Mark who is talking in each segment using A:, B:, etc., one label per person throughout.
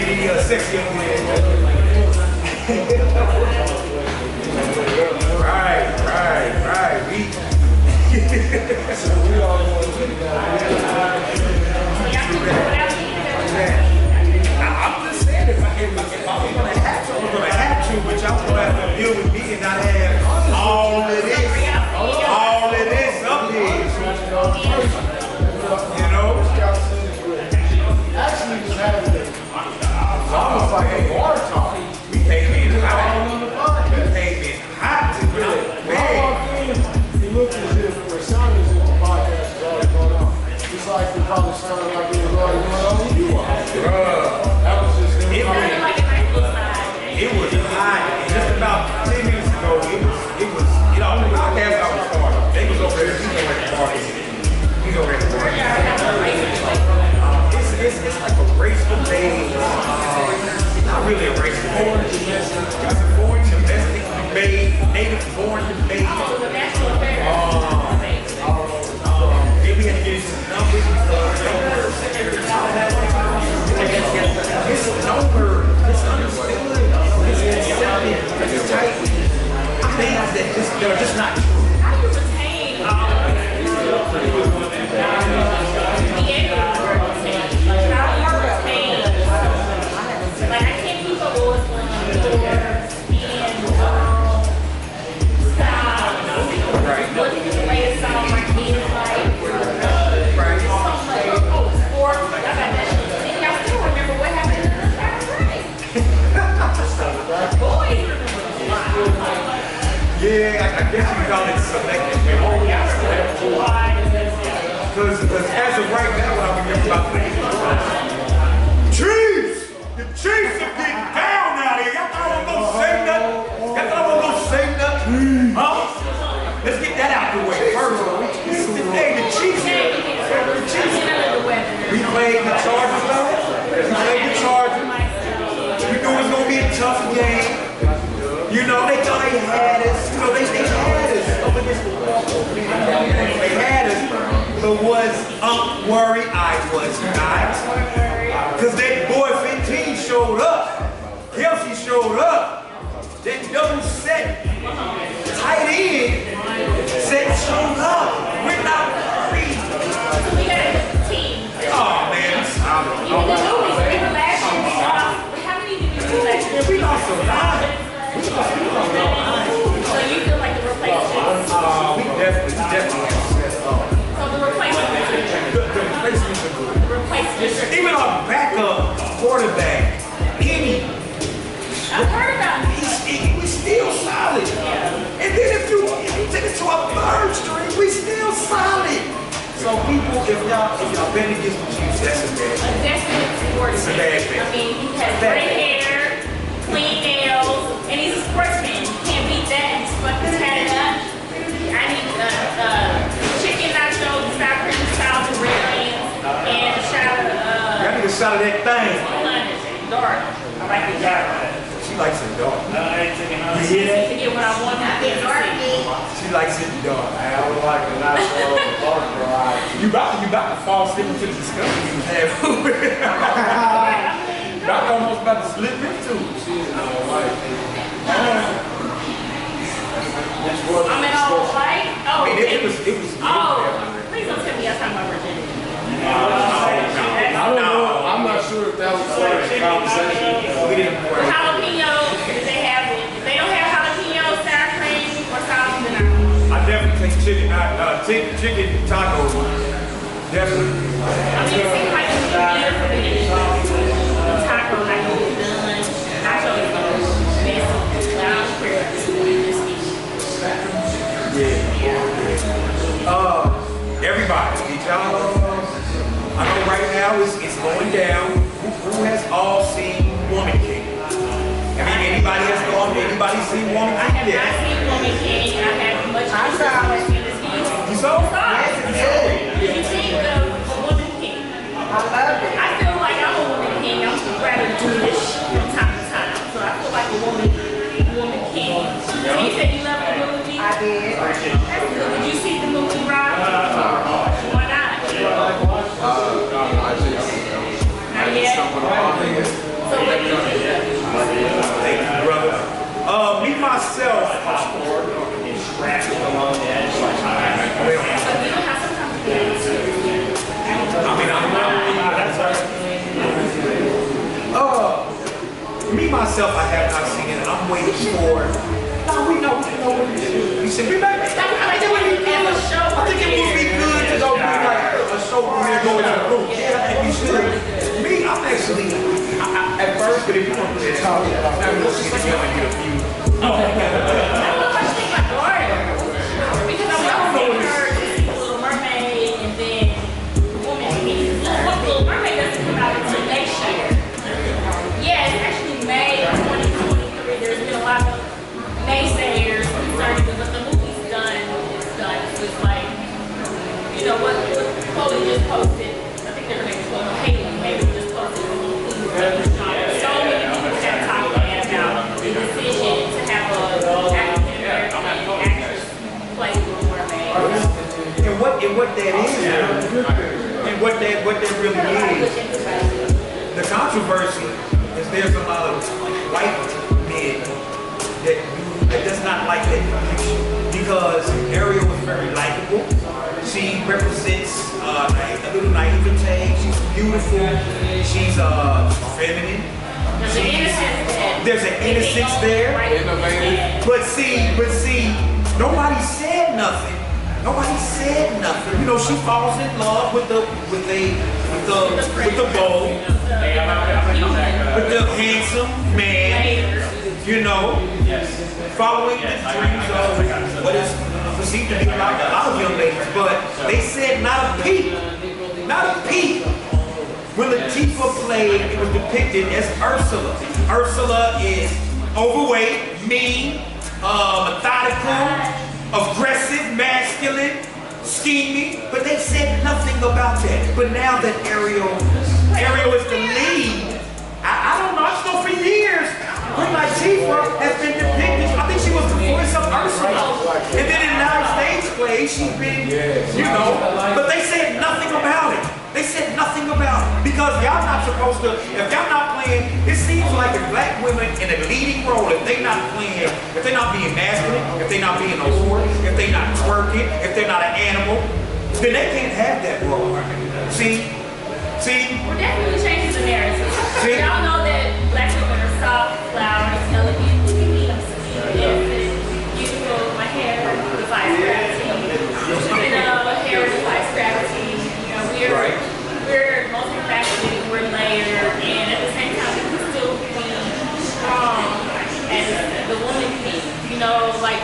A: Sexy up there. Right. So we all going to I'm just saying, if I was going to have to, but y'all going to have to deal with me and not have all of this up here. You know? Actually, just having it. Almost like a war talk. We came in hot. We came in hot to do it. He looked as if it sounded as if the podcast was already going on. It's like it probably sounded like it was already going on when you were. That was just it was hot. And just about 10 minutes ago, it was, you know, the podcast I was starting. They was over there. He's over at the party. It's like a race for days. Not really a race for days. It's a foreign domestic debate, native born debate. Maybe we had to get into some numbers because it's a number. It's understood. It's accepted. It's tight. Things that they're just not true.
B: How do you retain all of that? Like I can't keep up with what's going on in the style. What is the latest song my kids like? Right. So much sports. Y'all got that shit. And y'all still remember what happened in the last night. Boys remember a lot.
A: Yeah, I guess you call it selective memory. Because as of right now, what I remember about the Chiefs! The Chiefs are getting down out here. Y'all thought I was going to say nothing? Y'all thought I was going to say nothing? Huh? Let's get that out the way first. Today, the Chiefs. We played the Chargers, though. We played the Chargers. We knew it was going to be a tough game. You know, they thought they had us. You know, they had us up against the wall. They had us. But was worried? I was not. Because that boy 15 showed up. Kelsey showed up. That double set tight end set showed up. We're not free.
B: So we got a team.
A: Oh, man.
B: Even last year we lost. How many did we do last year?
A: We lost a lot.
B: So you feel like the replacement?
A: We definitely.
B: So the replacement is
A: The replacements are good.
B: the replacement.
A: Even our backup quarterback, Kenny.
B: I've heard about it.
A: He's still solid.
B: Yeah.
A: And then if you take it to our third string, we still solid. So people, if y'all bet against the Chiefs, that's a bad thing.
B: A definite sports.
A: It's a bad thing.
B: I mean, he has gray hair, clean nails, and he's a sportsman. You can't beat that. He's fucking had it up. I need chicken nachos, sour cream salad, and red onions, and a shot of
A: Y'all need a shot of that thing.
B: dark. I like the dark.
A: She likes it dark.
B: You hear that? To get what I want out there.
A: She likes it dark.
C: I would like a nice dark variety.
A: You about to fall asleep into the discussion you have. Doc almost about to slip into it.
C: She's an old wife.
B: I'm in all white. Oh,
A: I mean, it was.
B: Oh, please don't tell me y'all talking about virginity.
C: I don't know. I'm not sure if that was part of the conversation.
A: We didn't worry.
B: Jalapeno, if they have it. If they don't have jalapeno, sour cream, or sauce, then I
A: definitely take chicken tacos. Definitely.
B: I mean, it seems like it's weird for me to eat taco like it's done. Nacho is messy. I don't care if it's weird.
A: Everybody, did y'all? I know right now it's going down. Who has all seen Woman King? I mean, anybody seen Woman King?
B: I have not seen Woman King. I have much. I saw it.
A: You saw it?
B: Yes, did you see the Woman King?
D: I love it.
B: I feel like I'm a Woman King. I'm rather Jewish from time to time. So I feel like a woman king. So you said you loved the movie?
D: I did.
B: That's good. Did you see the movie, Rob? Why not?
C: I just
B: Not yet.
C: stumbled upon it.
B: So
A: Me, myself, I have not seen it. I'm waiting for. No, we know what we should. We said, we might. I think it would be good. I think it would be good to go do like a show where we're going to the group. Yeah, I think we should. Me, I'm actually, at first, but if you want to talk about that, we'll see together and get a few.
B: I don't know much thing about Ariel. Because I was seeing her Little Mermaid and then Woman King. Little Mermaid doesn't come out until next year. Yeah, it's actually May 2023. There's been a lot of naysayers concerning it, but the movie's done. It's done. So it's like, you know, what Chloe just posted. I think their name is Chloe Haley. Maybe just posted a little thing. So many people have talked about the decision to have a African American actress play Little Mermaid.
A: And what that is, and what that really is, the controversy is there's a lot of white men that does not like that depiction because Ariel was very likable. She represents a little naivete. She's beautiful. She's feminine. There's an innocence there. But see, nobody said nothing. Nobody said nothing. You know, she falls in love with the beau, with the handsome man. You know, following the dreams of what is perceived to be like a lot of young ladies. But they said not a peep, not a peep. When Latifah played, it was depicted as Ursula. Ursula is overweight, mean, methodical, aggressive, masculine, scheming, but they said nothing about that. But now that Ariel is the lead, I don't know, I just know for years, when Latifah has been depicted, I think she was the voice of Ursula. And then in our stage play, she's been, you know, but they said nothing about it. They said nothing about it because y'all not supposed to, if y'all not playing, it seems like if black women in a leading role, if they not playing, if they're not being masculine, if they're not being a whore, if they're not twerking, if they're not an animal, then they can't have that role. See?
B: We're definitely changing the narrative. Y'all know that black women are soft, flowers, elegant, look at me, I'm sweet, beautiful, my hair defies gravity. You know, hair defies gravity. We're multifaceted, we're layered, and at the same time, we can still be strong as the woman king. You know, like,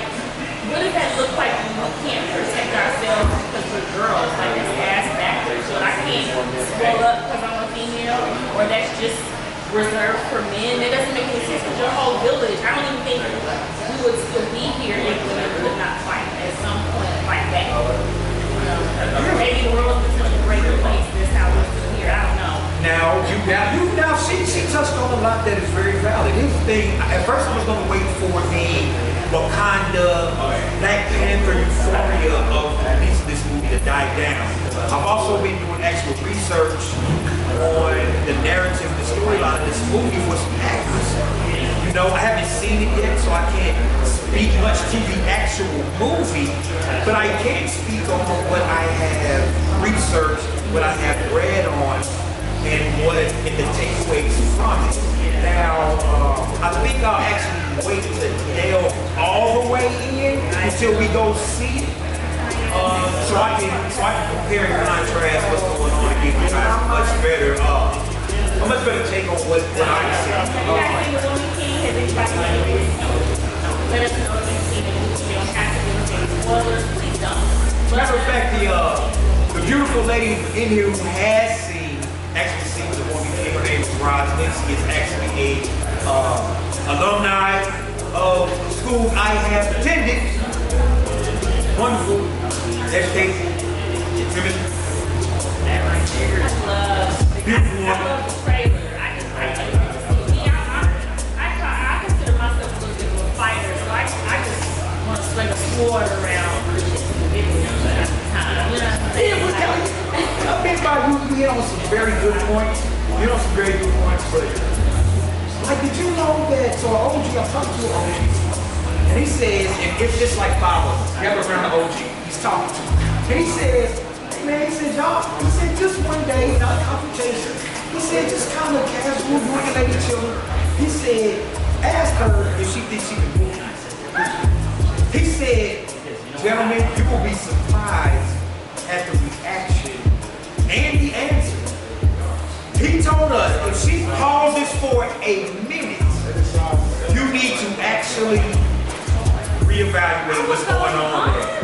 B: what does that look like when we can't protect ourselves because we're girls? Like, that's ass backwards. But I can't swell up because I'm a female, or that's just reserved for men. It doesn't make any sense because your whole village, I don't even think we would still be here if women would not fight at some point like that. Maybe the world is such a greater place. This how we're still here. I don't know.
A: Now, she touched on a lot that is very valid. Here's the thing. At first, I was going to wait for the Wakanda, Black Panther euphoria of this movie to die down. I've also been doing actual research on the narrative, the storyline of this movie was accurate. You know, I haven't seen it yet, so I can't speak much to the actual movie, but I can speak on what I have researched, what I have read on, and the takeaways from it. Now, I think I'll actually wait to delve all the way in until we go see it, so I can compare and contrast what's going on and give you guys a much better take on what I'm seeing.
B: Let us know if you've seen it. You don't have to do anything. Spoilers, please don't.
A: Matter of fact, the beautiful lady in here who has actually seen the movie, her name is Roslyn. She is actually a alumni of the school I have attended. Wonderful education. Beautiful woman.
B: I love the trailer. I consider myself a little bit of a fighter, so I just want to swing a sword around.
A: I've been by you, we hit on some very good points. You know, some very good points, but like, did you know that? So OG, I'm talking to an OG, and he says, and it's just like five of us gather around the OG. He's talking to him, and he says, hey man, he said, y'all, he said, just one day, not a confrontation. He said, just kind of casual, you and your lady chilling. He said, ask her if she thinks she can whoop you. He said, gentlemen, you will be surprised at the reaction and the answer. He told us if she pauses for a minute, you need to actually reevaluate what's going on there.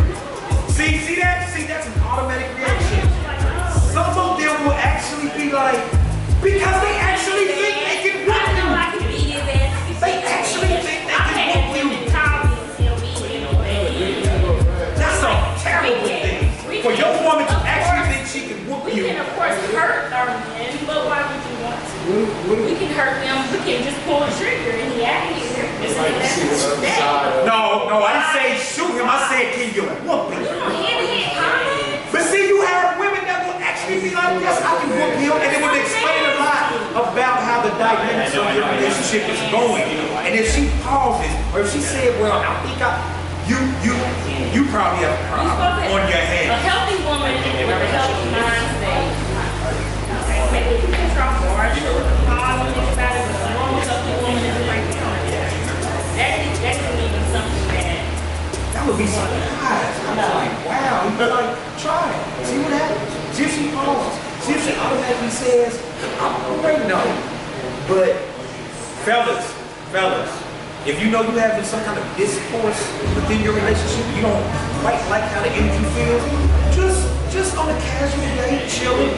A: See that? See, that's an automatic reaction. Some of them will actually be like, because they actually think they can whoop you. They actually think they can whoop you. That's a terrible thing. For your woman to actually think she can whoop you.
B: We can, of course, hurt our men, but why would you want to? We can hurt them. We can just pull a trigger and he out here.
A: No, I didn't say shoot him. I said, can you whoop him? But see, you have women that will actually be like, yes, I can whoop him, and it will explain a lot about how the dynamics of your relationship is going. And if she pauses, or if she said, well, I think you probably have a problem on your hands.
B: A healthy woman with a healthy mindset. Maybe you can drop hard, pause and think about it, but a normal healthy woman is like, that could mean something bad.
A: That would be surprised. I'm like, wow. You'd be like, try it. See what happens. See if she pauses. See if she automatically says, I'm already know. But fellas, if you know you're having some kind of discourse within your relationship, you don't quite like how the energy feels, just on a casual day, chilling,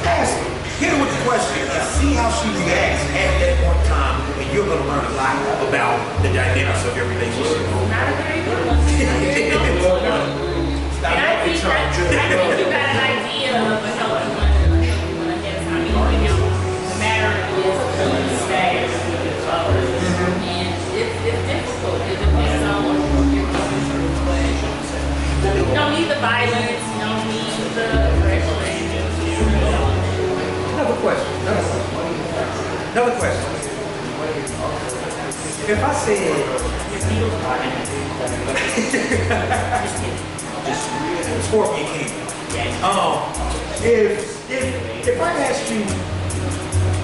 A: ask her. Hit her with the question and see how she reacts at that one time, and you're going to learn a lot about the dynamics of your relationship.
B: Not a very good one. And I think you got an idea of a healthy one ahead of time. No matter if it's stay and it's difficult. It depends on what you're going through. But you don't need the violence. You don't need the aggression.
A: Another question. If I said, Scorpion King. If I asked you,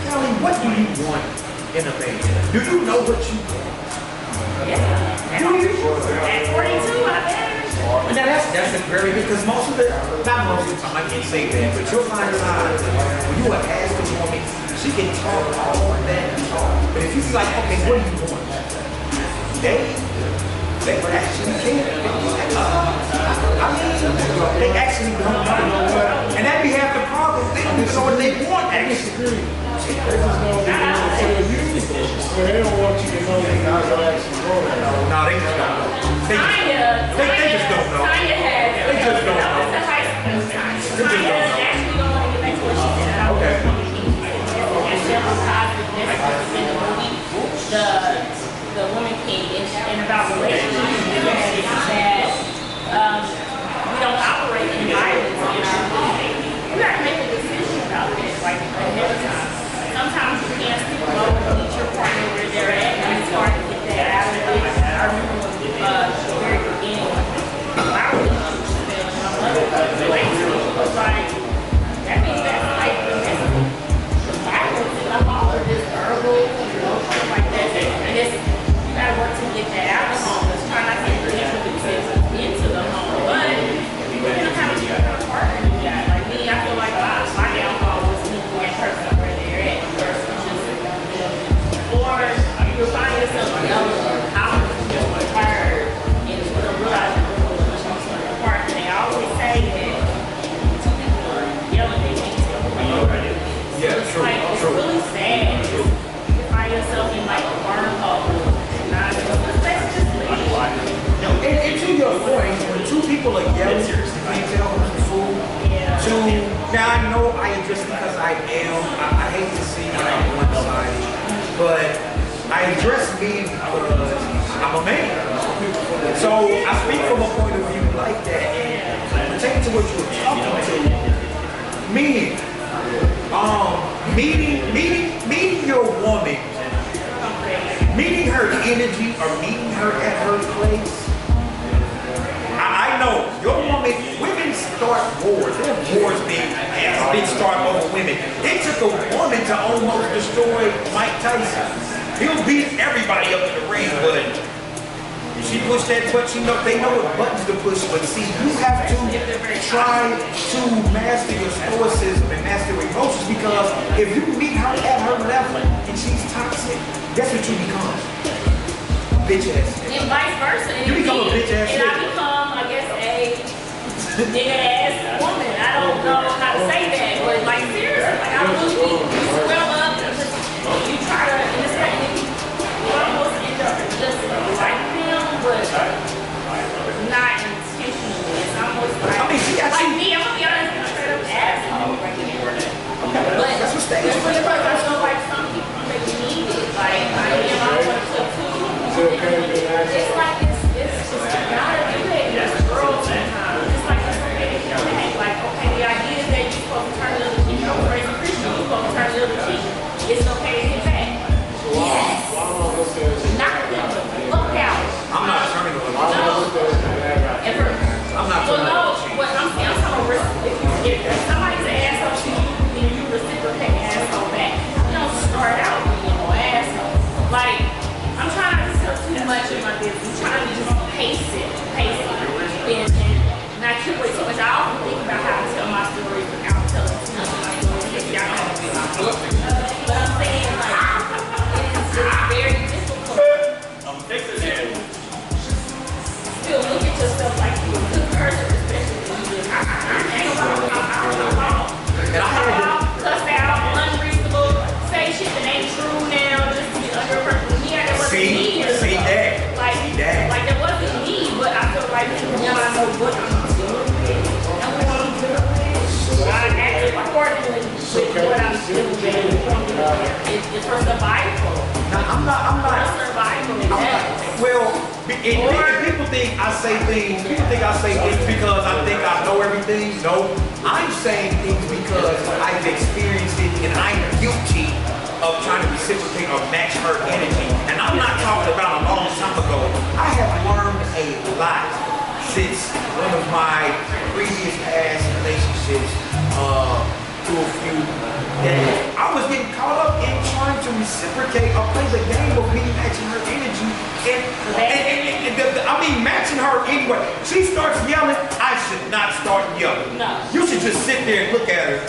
A: Callie, what do you want in a man? Do you know what you want?
B: Yeah.
A: Do you?
B: At 42, I bet.
A: Now that's a very good, because most of the time I can't say that, but you'll find times when you are asking a woman, she can talk all that talk. But if you be like, okay, what do you want? They actually can't. They actually don't know. And that be half the problem. They don't even know what they want actually.
C: They just know they want to tell you, but they don't want you to know they not actually going.
A: No, they just don't know. They just don't know.
B: Tanya has.
A: They just don't know.
B: That was the high school time.
A: They just don't know.
B: Actually don't want to get back to what she said.
A: Okay.
B: And she was positive messages in the movie. The woman king and about relationships that we don't operate in violence in our relationship. You got to make a decision about this, like ahead of time. Sometimes you can't sleep alone and meet your partner where they're at, and it's hard to get that out of it. I remember the very beginning of our relationship, and my mother was like, that means that's like the violence in the hall of this herbal, stuff like that. And you got to work to get that out of the home. Let's try not to introduce it into the home. But you don't have a partner you got. Like me, I feel like my downfall was meeting that person where they're at versus just, or you'll find yourself yelling out with her and you don't realize you're apart. And they always say that two people are yelling at each other.
A: Yeah,
B: it's
A: true,
B: like, it's
A: true.
B: really sad. You find yourself in like a wormhole. Let's just leave.
A: And to your point, when two people are yelling, you can't tell who's the fool. Now I know just because I hate to see that I'm one-sided, but I address me because I'm a man. So I speak from a point of view like that. Pertaining to what you were talking to, meeting your woman, meeting her energy or meeting her at her place. I know your women start wars. There are wars being had big star over women. It took a woman to almost destroy Mike Tyson. He'll beat everybody up in the ring, but she pushed that button. They know what buttons to push, but see, you have to try to master your stoicism and master your emotions, because if you meet her at her level and she's toxic, that's what you become. A bitch ass.
B: And vice versa. And
A: you become a bitch ass.
B: And I become, I guess, a nigga ass woman. I don't know how to say that, but like seriously, like I really swell up. You try to, and it's like you almost end up just like them, but not intentionally. It's almost like,
A: I mean,
B: like me, I'm gonna be honest, I'm straight up asshole. But
A: that's what stage is.
B: I feel like some people maybe need it. Like I want to too. It's like it's gotta do that. It's girls sometimes. It's like it's okay to come back. Like okay, the idea that you're supposed to turn the other cheek, I'm crazy Christian, you're supposed to turn the other cheek. It's okay to get back. Yes. Knock them the fuck out.
A: I'm not turning the fuck
B: out. Ever.
A: I'm not turning the fuck out.
B: What I'm saying, I'm talking about if somebody's an asshole to you, then you reciprocate the asshole back. You don't start out being an asshole. Like, I'm trying not to tell too much of my business. I'm trying to just pace it. And not keep away too much. I often think about how to tell my story without telling too much of my story. Because y'all know how to be my book. But I'm saying, like, it's very difficult.
D: I'm fixing it.
B: Still look at yourself like you're a good person, especially when you just,
A: And I had to
B: cuss out, unreasonable, say shit that ain't true now, just to be under a person. Yeah, that wasn't me.
A: see that.
B: Like,
A: See that.
B: like that wasn't me, but I feel like now I know what I'm doing with. And what I'm doing with, I acted accordingly with what I'm doing with. It's for survival.
A: Now, I'm not.
B: Survival.
A: Well, people think I say things. People think I say things because I think I know everything. No, I'm saying things because I've experienced it and I'm guilty of trying to reciprocate or match her energy. And I'm not talking about a long time ago. I have learned a lot since one of my previous past relationships, through a few days. I was getting caught up in trying to reciprocate or play the game of me matching her energy. I mean, matching her anyway. She starts yelling, I should not start yelling.
B: No.
A: You should just sit there and look at her.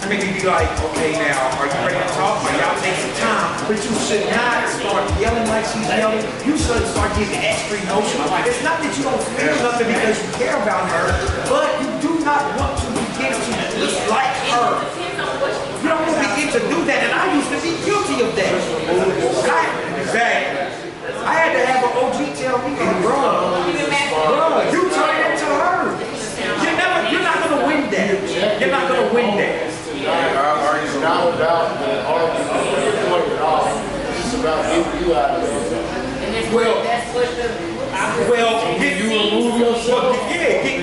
A: And maybe be like, okay, now, are you ready to talk? Or y'all take some time. But you should not start yelling like she's yelling. You should start getting extra emotional. It's not that you don't feel nothing because you care about her, but you do not want to begin to dislike her. You don't want to begin to do that, and I used to be guilty of that. Exactly. I had to have an OG tell me, bro, you turn into her. You're not going to win that. You're not going to win that.
C: It's not about the argument at all. It's about getting you out of it.
A: Well, get you remove yourself.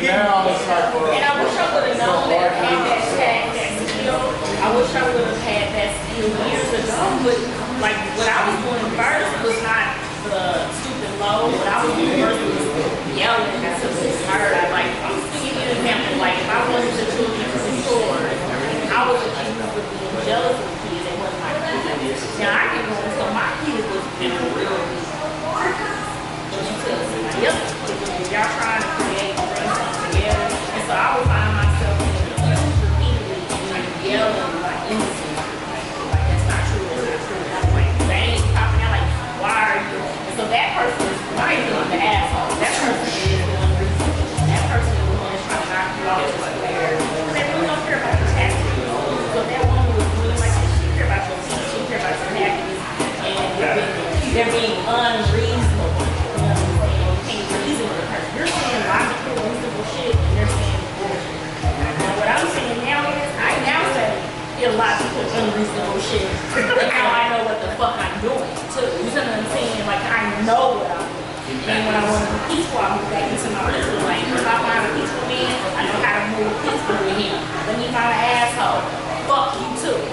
C: Now it's like,
B: and I wish I would have known that I had that skill. I wish I would have had that skill years ago. But like what I was doing first was not the stupid low. What I was doing first was yelling at something hurt. Like I'm just giving you an example. Like if I wanted the children to be sure, I was accused of being jealous of kids. They wasn't my kids. Now I can go and tell my kids was in a real reason. But you tell somebody else, y'all trying to create something together. And so I would find myself repeatedly yelling like innocent. Like that's not true, that's not true. And I'm like, bang, popping out like, why are you? And so that person is right on the asshole. That person is the unreasonable. That person is the one that's trying to knock you off the square. They really don't care about your taxes. So that woman was really like, she care about your teeth, she care about your happiness. And they're being unreasonable. You're saying logical, reasonable shit, and they're saying bullshit. Now, what I'm saying now is, I now say illogical, unreasonable shit. And now I know what the fuck I'm doing, too. You know what I'm saying? Like, I know what I'm doing. And when I want to be peaceful, I move back into my peaceful lane. If I find a peaceful man, I know how to move peaceful with him. Let me find an asshole. Fuck you, too.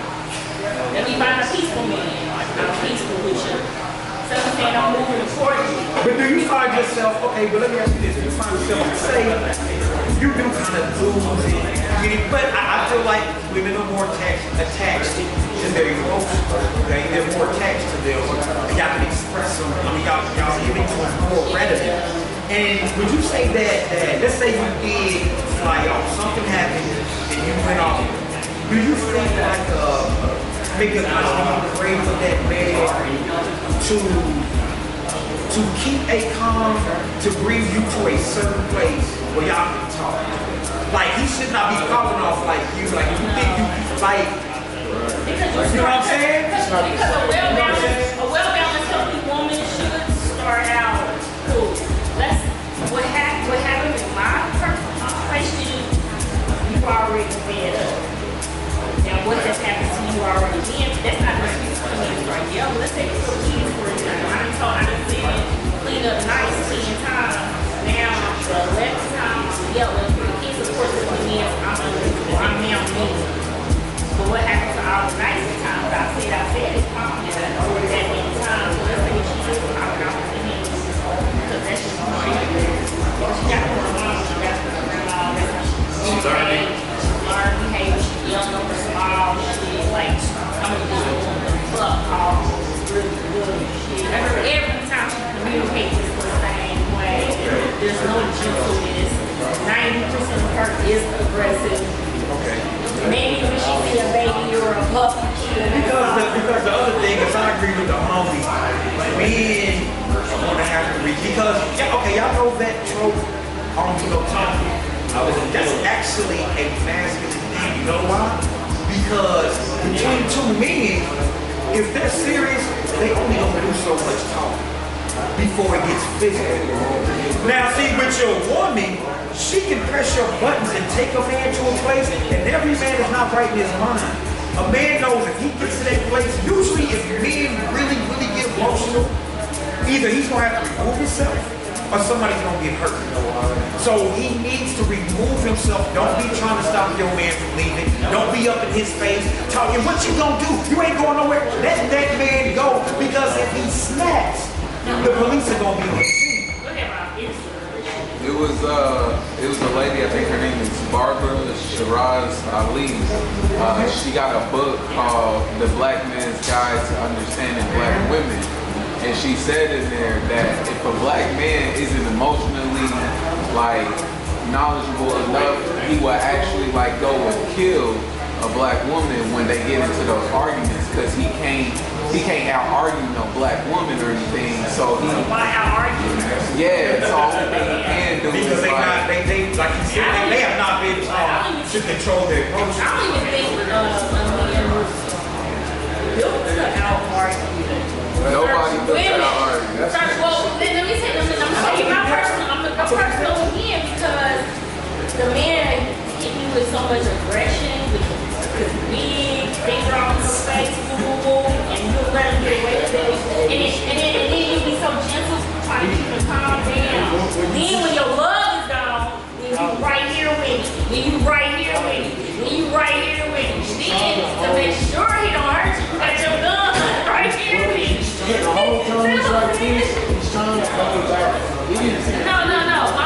B: Let me find a peaceful man. I'm peaceful with you. So I'm saying I'm moving accordingly.
A: But do you find yourself, okay, but let me ask you this, do you find yourself, say, you do kind of lose it. But I feel like women are more attached to their emotions. Okay, they're more attached to them. Y'all can express them. I mean, y'all give it to them more readily. And would you say that let's say you did fly off, something happened and you went off. Do you think like maybe a husband pray for that man to keep a calm, to bring you to a certain place where y'all can talk? Like he should not be popping off like you you think you like.
B: Because
A: you know what I'm saying?
B: Because a well-balanced healthy woman should start out cool. What happened with my personal situation, you already fed up. Now what has happened to you already then, that's not an excuse for me to right there. Let's take it to kids for example. I done said clean up nice 10 times. Now the 11th time I'm yelling for the kids, of course it's me, I'm now mean. But what happened to all the nice times? I said it's calm. That many times. So let's say she just popping out with the hands. Because that's just what she got her mom, she got her grandma, that's how she learned behavior, she yelling over small shit, like I'm gonna do the fuck off, really good shit. Every time she communicates the same way, there's no gentleness. 90% of her is aggressive.
A: Okay.
B: Maybe when she see a baby or a puppy.
A: Because the other thing is I agree with the homie. Men are gonna have to reach because y'all know that trope on that's actually a masculine thing. You know why? Because between two men, if they're serious, they only gonna do so much talking before it gets physical. Now see, with your woman, she can press your buttons and take a man to a place, and every man is not right in his mind. A man knows if he gets to that place, usually if men really get emotional, either he's gonna have to remove himself or somebody's gonna get hurt. So he needs to remove himself. Don't be trying to stop your man from leaving. Don't be up in his face talking, what you gonna do? You ain't going nowhere. Let that man go, because if he snaps, the police are gonna be on the scene.
E: It was a lady, I think her name is Barbara Shiraz Ali. She got a book called The Black Man's Guide to Understanding Black Women. And she said in there that if a black man isn't emotionally like knowledgeable enough, he will actually like go and kill a black woman when they get into those arguments, because he can't out-argue no black woman or anything. So he
B: why out-argue?
E: Yeah, it's all that they can do.
A: Because they have not been taught to control their emotions.
B: I don't even think a man was built to out-argue.
E: Nobody built to out-argue.
B: Well, let me say, I'm a personal again, because the man hit me with so much aggression, with big finger on his face, and you'll let him get away with it. And then you'll be so gentle, trying to keep him calm down. Then when your love is gone, then you right here with me. Then you right here with me. Then you right here with me. Then to make sure he don't hurt you, you got your gun right here with me.
C: The whole time he's like this, he's trying to come back.
B: No.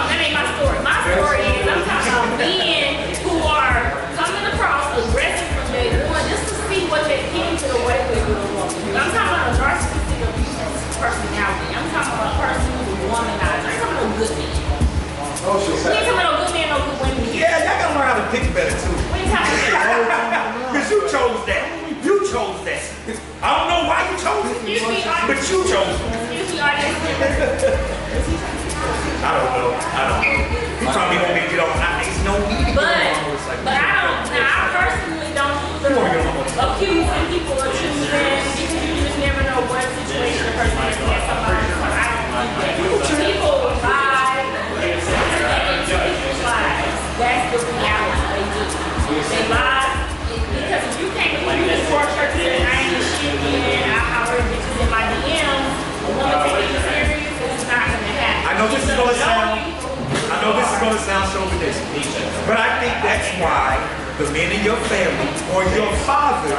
B: That ain't my story. My story is I'm talking about men who are coming across aggressive from day one just to see what they can get away with a woman. I'm talking about a narcissistic abusive personality. I'm talking about a person who's a womanizer. I'm talking about a good man. We ain't talking about a good man, no good women.
A: Yeah, y'all gotta learn how to pick better too.
B: We ain't talking about
A: Because you chose that. You chose that. I don't know why you chose it, but you chose it.
B: Excuse me, audience.
A: I don't know. You probably want me to get on. There's no need to get on.
B: But I personally don't accusing people of choosing, because you just never know what situation the person is in. Somebody, so I don't do that. People lie, they into people's lives. That's the reality they do. They lie because if you can't believe you just work church and I ain't shit and I holler at bitches in my DMs, a woman taking you serious, it's not gonna happen.
A: I know this is gonna sound chauvinistic, but I think that's why the men in your family or your father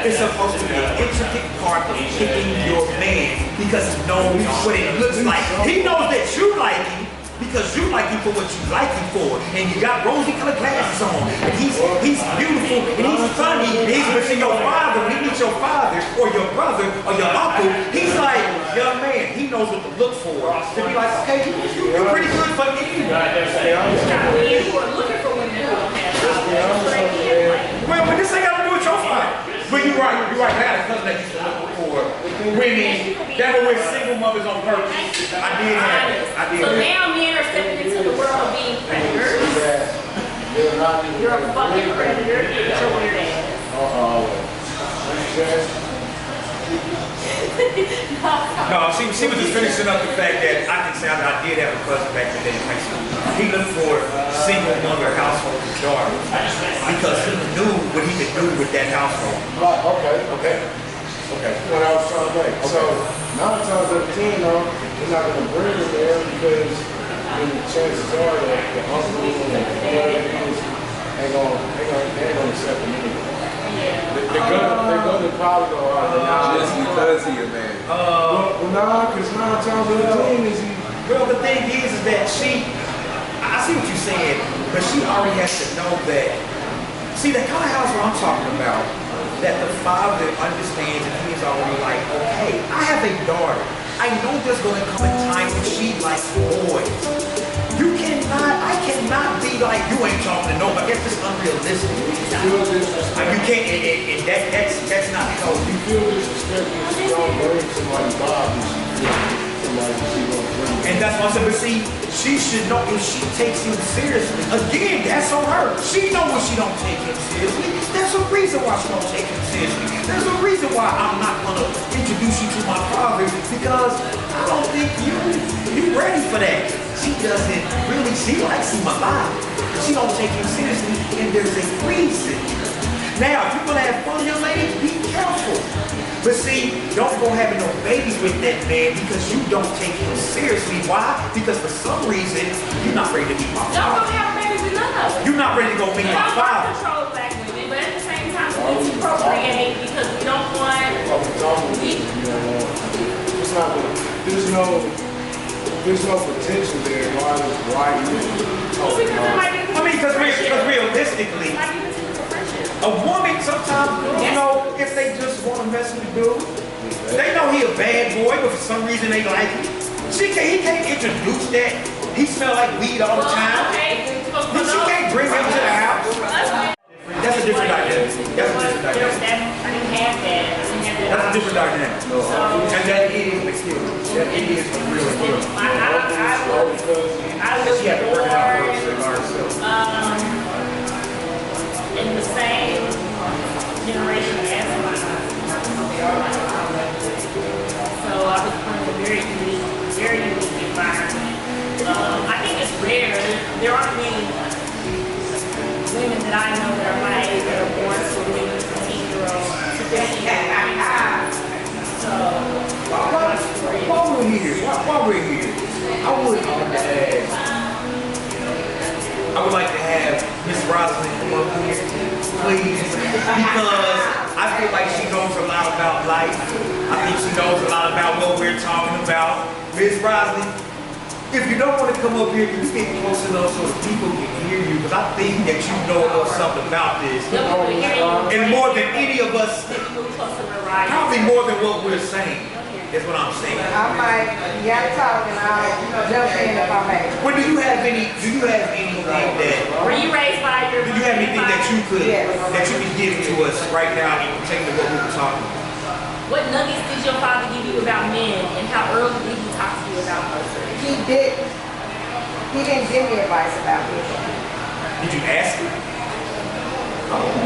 A: is supposed to be an intricate part of picking your man, because he knows what it looks like. He knows that you like him, because you like him for what you like him for, and you got rosy-colored glasses on, and he's beautiful, and he's funny, and he's missing your father, when he meets your father, or your brother, or your uncle, he's like, young man, he knows what to look for. To be like, okay, you're pretty good for me.
B: Looking for women who don't have.
A: Well, but this ain't got to do with your father. But you're right. I had a cousin that used to look for women that were with single mothers on purpose. I did have it.
B: So now men are stepping into the world of being predators. You're a fucking predator. Get your weird ass.
A: No, she was just finishing up the fact that I can say I did have a cousin back in the day in high school. He looked for single mother household daughter because he knew what he could do with that household.
C: Okay. What I was trying to make. So 9 times out of 10, they're not going to bring it there because the chances are that the uncle and the parents ain't gonna accept them anyway. They're gonna probably go out.
E: Just because he a man.
C: Well, nah, because 9 times out of 10 is he.
A: Well, the thing is that I see what you're saying, but she already has to know that. See, the kind of household I'm talking about, that the father understands and he is already like, okay, I have a daughter. I know there's going to come a time when she likes boys. I cannot be like, you ain't talking to nobody. That's just unrealistic. You can't, and that's not healthy.
C: You feel disrespectful if you don't bring somebody's Bible.
A: And that's why I said, but see, she should know if she takes him seriously. Again, that's on her. She knows when she don't take him seriously. There's a reason why she don't take him seriously. There's a reason why I'm not going to introduce you to my father, because I don't think you ready for that. She doesn't really, she likes him alive. She don't take him seriously, and there's a reason. Now, if you're going to have fun, young lady, be careful. But see, don't go having no babies with that man because you don't take him seriously. Why? Because for some reason, you're not ready to meet my father.
B: Don't go have babies with none of them.
A: You're not ready to go meet my father.
B: Control black women, but at the same time, we need to procreate because we don't want.
C: It's not. There's no potential there. Why you?
A: Because realistically, a woman sometimes, if they just want to mess with a dude, they know he a bad boy, but for some reason they like him. He can't introduce that. He smell like weed all the time. She can't bring him to the house. That's a different dynamic. That's a different dynamic.
B: I didn't have that.
A: That's a different dynamic. And that is the skill. That is the real skill.
B: I was born in the same generation as mine. So I was born in a very unique environment. I think it's rare. There aren't many women that I know that are my age that are born to a 15-year-old. So
A: while we're here, I would like to have Miss Roslyn come up here, please, because I feel like she knows a lot about life. I think she knows a lot about what we're talking about. Miss Roslyn, if you don't want to come up here, can you get close enough so that people can hear you? Because I think that you know a little something about this. And more than any of us, probably more than what we're saying. That's what I'm saying.
F: I might, talk and I'll jump in if I may.
A: Well, do you have anything that,
B: were you raised by your?
A: do you have anything that you could give to us right now in particular what we were talking about?
B: What nuggets did your father give you about men, and how early did he talk to you about us?
F: He didn't give me advice about this.
A: Did you ask him?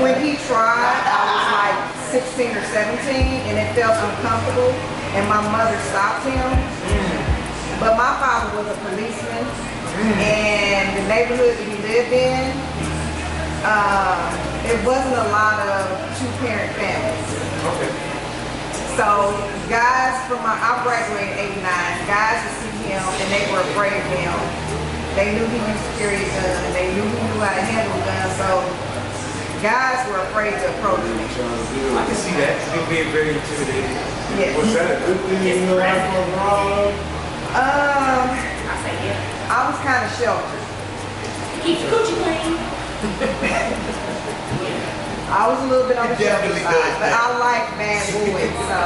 F: When he tried, I was like 16 or 17 and it felt uncomfortable and my mother stopped him. But my father was a policeman and the neighborhood that he lived in, it wasn't a lot of two-parent families.
A: Okay.
F: So guys I graduated in 89, guys would see him and they were afraid of him. They knew he used to carry a gun, they knew he knew how to handle a gun, so guys were afraid to approach me.
A: I can see that. You're being very intimidated.
F: Yes.
C: Was that a good thing in your life overall?
B: I say yeah.
F: I was kind of sheltered.
B: Keep your coochie clean.
F: I was a little bit on the shelter
A: Definitely
F: side,
A: does
F: but
A: that.
F: I like bad boys, so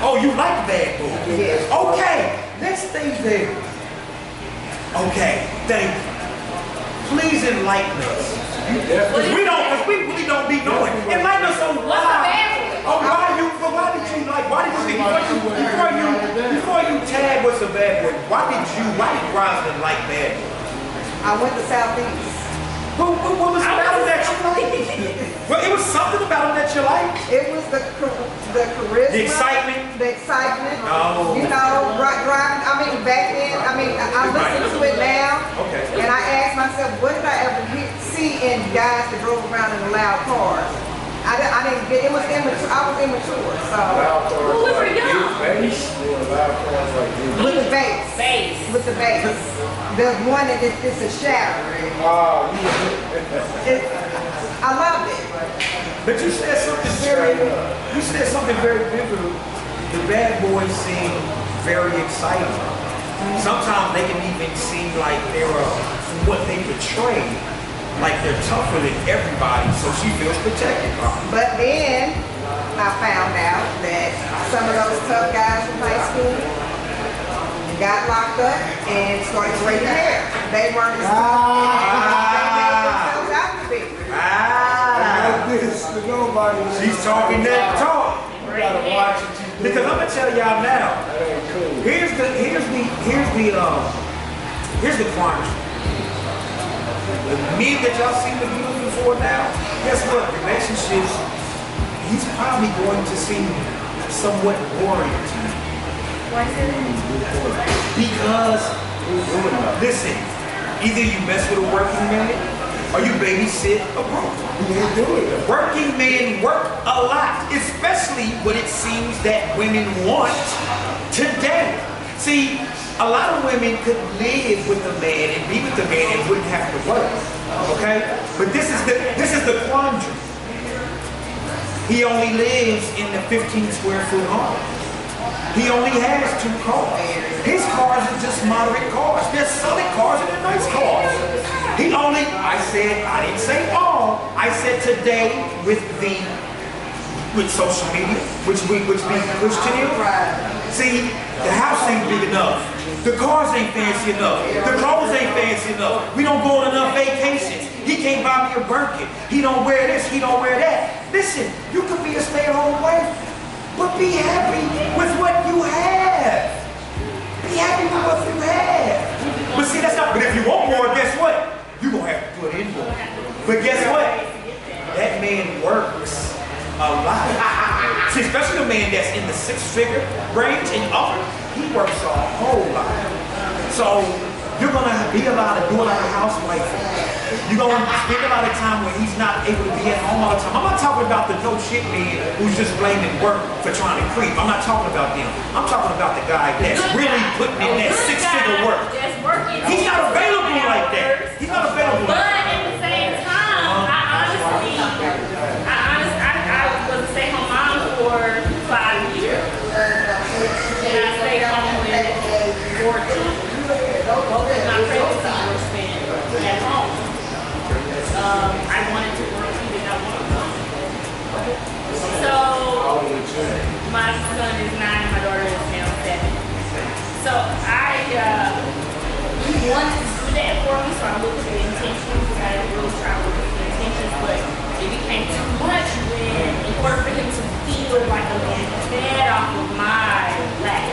A: Oh, you like bad boys?
F: yes.
A: Okay, let's stay there. Okay, thank you. Please enlighten us. Because we really don't be knowing. Enlighten us on
B: What's a bad
A: why.
B: boy?
A: Oh, why did you like, why did you think, before you tag what's a bad boy, why did Roslyn like bad boys?
F: I went to Southeast.
A: What was about him that you liked? Well, it was something about him that you liked.
F: It was the charisma.
A: The excitement?
F: The excitement.
A: Oh.
F: You know, driving, I mean, back then, I listen to it now.
A: Okay.
F: And I asked myself, what did I ever see in guys that drove around in loud cars? I didn't get, it was immature, I was immature, so.
C: Loud cars
B: Well, we were
C: like
B: young.
C: bass or loud cars like this.
F: With the bass.
B: Bass.
F: With the bass. The one that it's a shadow.
C: Oh,
F: I loved it.
A: But you said something very pivotal. The bad boys seem very exciting. Sometimes they can even seem like they're what they portray, like they're tougher than everybody, so she feels protected.
F: But then I found out that some of those tough guys from high school got locked up and started braiding hair. They weren't as tough as they made themselves out to be.
C: this to nobody.
A: She's talking that talk.
C: You gotta watch what you do.
A: Because I'm gonna tell y'all now.
C: That ain't cool.
A: Here's the quandary. The men that y'all seem to be looking for now, guess what? Relationships, he's probably going to seem somewhat boring to you.
B: Why is it?
A: Because, listen, either you mess with a working man or you babysit a broke.
C: You ain't doing it.
A: Working men work a lot, especially what it seems that women want today. See, a lot of women could live with a man and be with a man and wouldn't have to work. Okay? But this is the quandary. He only lives in the 15 square foot home. He only has 2 cars. His cars are just moderate cars. They're solid cars and they're nice cars. I didn't say all. I said today with social media, which being pushed to you. See, the house ain't big enough. The cars ain't fancy enough. The clothes ain't fancy enough. We don't go on enough vacations. He can't buy me a Birkin. He don't wear this, he don't wear that. Listen, you could be a stay-at-home wife, but be happy with what you have. Be happy with what you have. But see, that's not, but if you want more, guess what? You're gonna have to put in more. But guess what? That man works a lot. See, especially the man that's in the 6-figure range and upper, he works a whole lot. So you're gonna do a lot of housewife. You're gonna spend a lot of time where he's not able to be at home all the time. I'm not talking about the no shit man who's just blaming work for trying to creep. I'm not talking about them. I'm talking about the guy that's really putting in that 6-figure work. He's not available like that. He's not available like that.
B: But at the same time, I was a stay-home mom for 5 years. And I stayed home with 4 children. Both of my pregnancies were spent at home. I wanted to work, he did not want to work. So, my son is 9 and my daughter is now 7. So he wanted to do that for me, so I looked at the intentions. I really tried to look at the intentions, but it became too much in order for him to feel like a man fed off of my lack.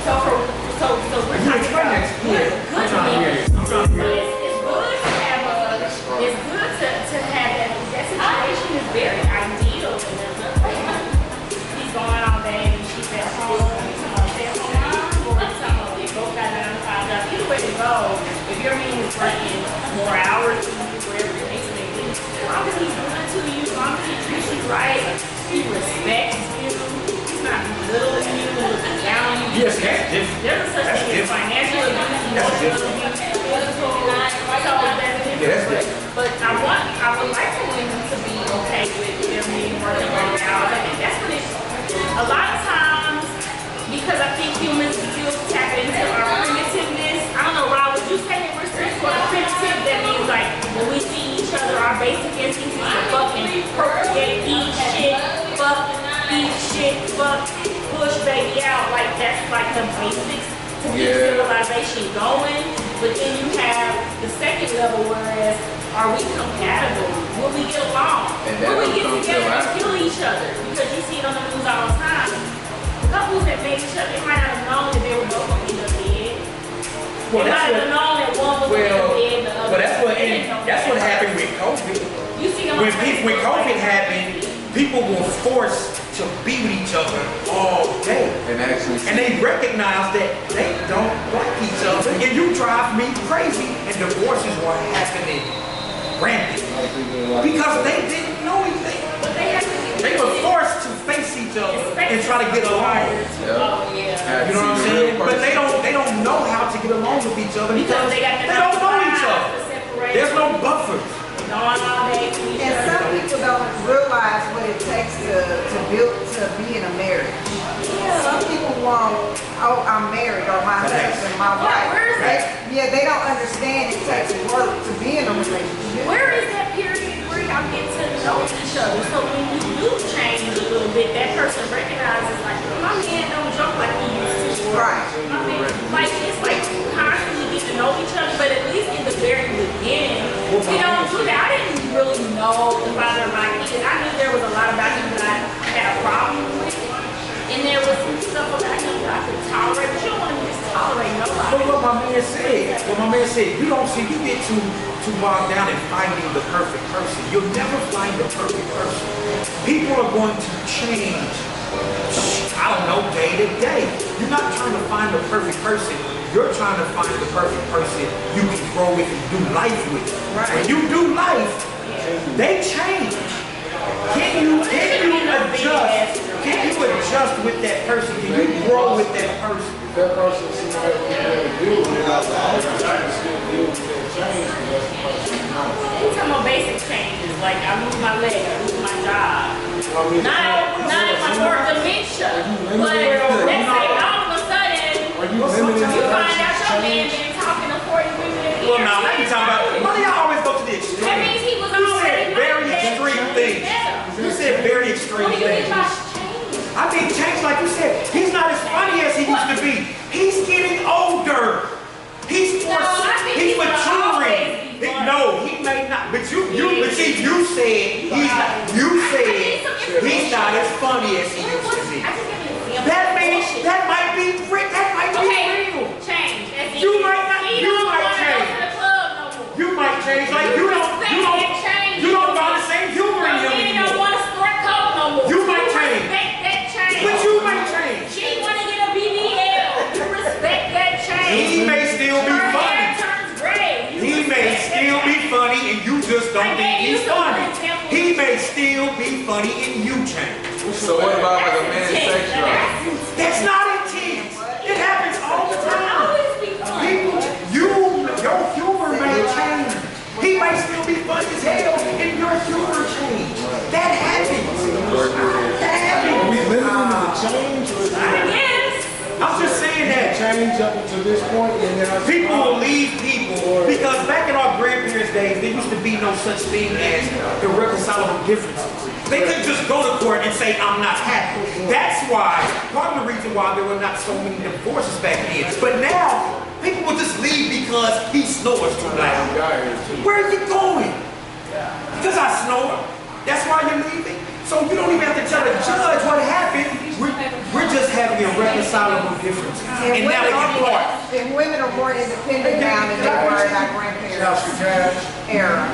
B: So we're talking about good men. It's good to have that situation is very ideal. He's going all day and she's at home. He's stay-at-home mom, or they both got 9 to 5 jobs. Either way to go, if your man is working more hours than you, whatever the case may be, as long as he's good to you, as long as he treats you right, he respects you, he's not belittling you, looking down on you.
A: Yes, that's different.
B: There's a such thing as financial abuse, emotional abuse, physical, but I would like for women to be okay with them being working long hours. I think that's what it is. A lot of times, because I think humans still tap into our primitiveness. I don't know, Rob, instincts is to fucking procreate, eat shit, fuck, push baby out. Like that's like the basics to keep civilization going. But then you have the second level, whereas are we compatible? Will we get along? Will we get together and kill each other? Because you see it on the news all the time. Couples that made each other, they might not have known that they were both going to end up dead.
A: Well,
B: they might have known that one was going to end dead, the other.
A: But that's what happened with COVID.
B: You see them
A: when COVID happened, people were forced to be with each other all day. And they recognize that they don't like each other. And you drive me crazy. And divorces were happening rampant. Because they didn't know anything. They were forced to face each other and try to get along. You know what I'm saying? But they don't know how to get along with each other because they don't know each other. There's no buffers.
F: And some people don't realize what it takes to be in a marriage. Some people want, oh, I'm married, or my husband, my wife. They don't understand it takes work to be in a relationship.
B: Where is that period where y'all get to know each other? So when you do change a little bit, that person recognizes like, my man don't joke like he used to.
F: Right.
B: Like it's like constantly get to know each other, but at least in the very beginning, we don't do that. I didn't really know the father of my kids. I knew there was a lot about him that I had a problem with. And there was some stuff about him that I could tolerate, but you don't want to just tolerate nobody.
A: But what my man said, you don't see, you get too bogged down in finding the perfect person. You'll never find the perfect person. People are going to change, I don't know, day to day. You're not trying to find the perfect person. You're trying to find the perfect person you can grow with and do life with. Right. When you do life, they change. Can you adjust? Can you adjust with that person? Can you grow with that person?
C: If that person sees that you want to deal with it, I can still deal with that change, but that's the person you know.
B: We're talking about basic changes, like I lose my leg, I lose my job. Not if I work dementia, but let's say all of a sudden, you find out your man been talking to 40 women a year.
A: Well, now, let me talk about, why do y'all always go to the extreme?
B: That means he was already
A: very extreme things. You said very extreme things. I think change, like you said, he's not as funny as he used to be. He's getting older. He's maturing. No, he may not. But you said he's not as funny as he used to be. That might be real.
B: Change.
A: You might change. You might change. Like you don't find the same humor in him anymore. You might change. But you might change.
B: She want to get a BBL. You respect that change.
A: He may still be
B: Her
A: funny.
B: hair turns gray.
A: He may still be funny and you just don't think he's funny. He may still be funny and you change.
E: So what about like a man's sex drive?
A: That's not intense. It happens all the time. Your humor may change. He may still be funny as hell and your humor change. That happens.
C: Are we limiting the change, or is
A: I'm just saying that
C: change up until this point, and then
A: people will leave people because back in our grandparents' days, there used to be no such thing as irreconcilable differences. They couldn't just go to court and say, I'm not happy. That's why, part of the reason why there were not so many divorces back then. But now, people will just leave because he snores too loud. Where are you going? Because I snore. That's why you're leaving. So you don't even have to tell the judge what happened. We're just having irreconcilable differences. And now they get apart.
F: And women are more independent now than they were in our grandparents' era.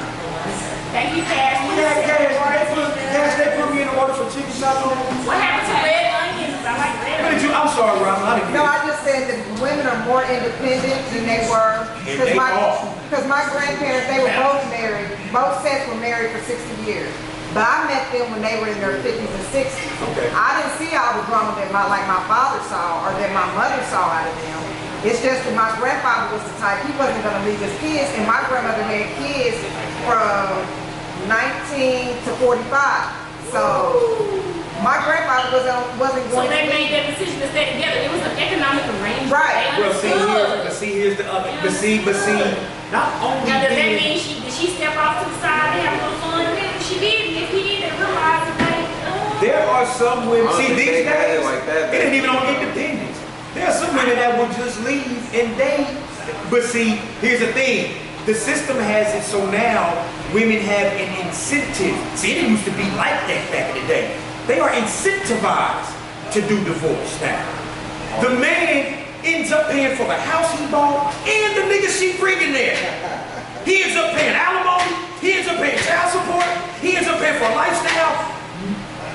B: Thank you, Cash.
A: Cash, they put me in the order for chicken salad.
B: What happened to red onions? I like red onions.
A: I'm sorry, Rob.
F: No, I just said that women are more independent than they were. Because my grandparents, they were both married. Both sets were married for 60 years. But I met them when they were in their 50s and 60s.
A: Okay.
F: I didn't see all the drama that my father saw or that my mother saw out of them. It's just that my grandfather was the type, he wasn't going to leave his kids, and my grandmother had kids from 19 to 45. So my grandfather wasn't going to.
B: So they made that decision to stay together. It was an economic arrangement.
F: Right.
A: Well, here's the other. But see, not only
B: now, does that mean did she step off to the side and have a little fun with it? she did, if he didn't realize it, like,
A: There are some women, see
E: Honestly,
A: these
E: they got it
A: days,
E: like that,
A: it ain't
E: baby.
A: even on independence. There are some women that will just leave and date. But see, here's the thing. The system has it so now women have an incentive. See, it used to be like that back in the day. They are incentivized to do divorce now. The man ends up paying for the house he bought and the nigga she bringing there. He ends up paying alimony. He ends up paying child support. He ends up paying for a lifestyle.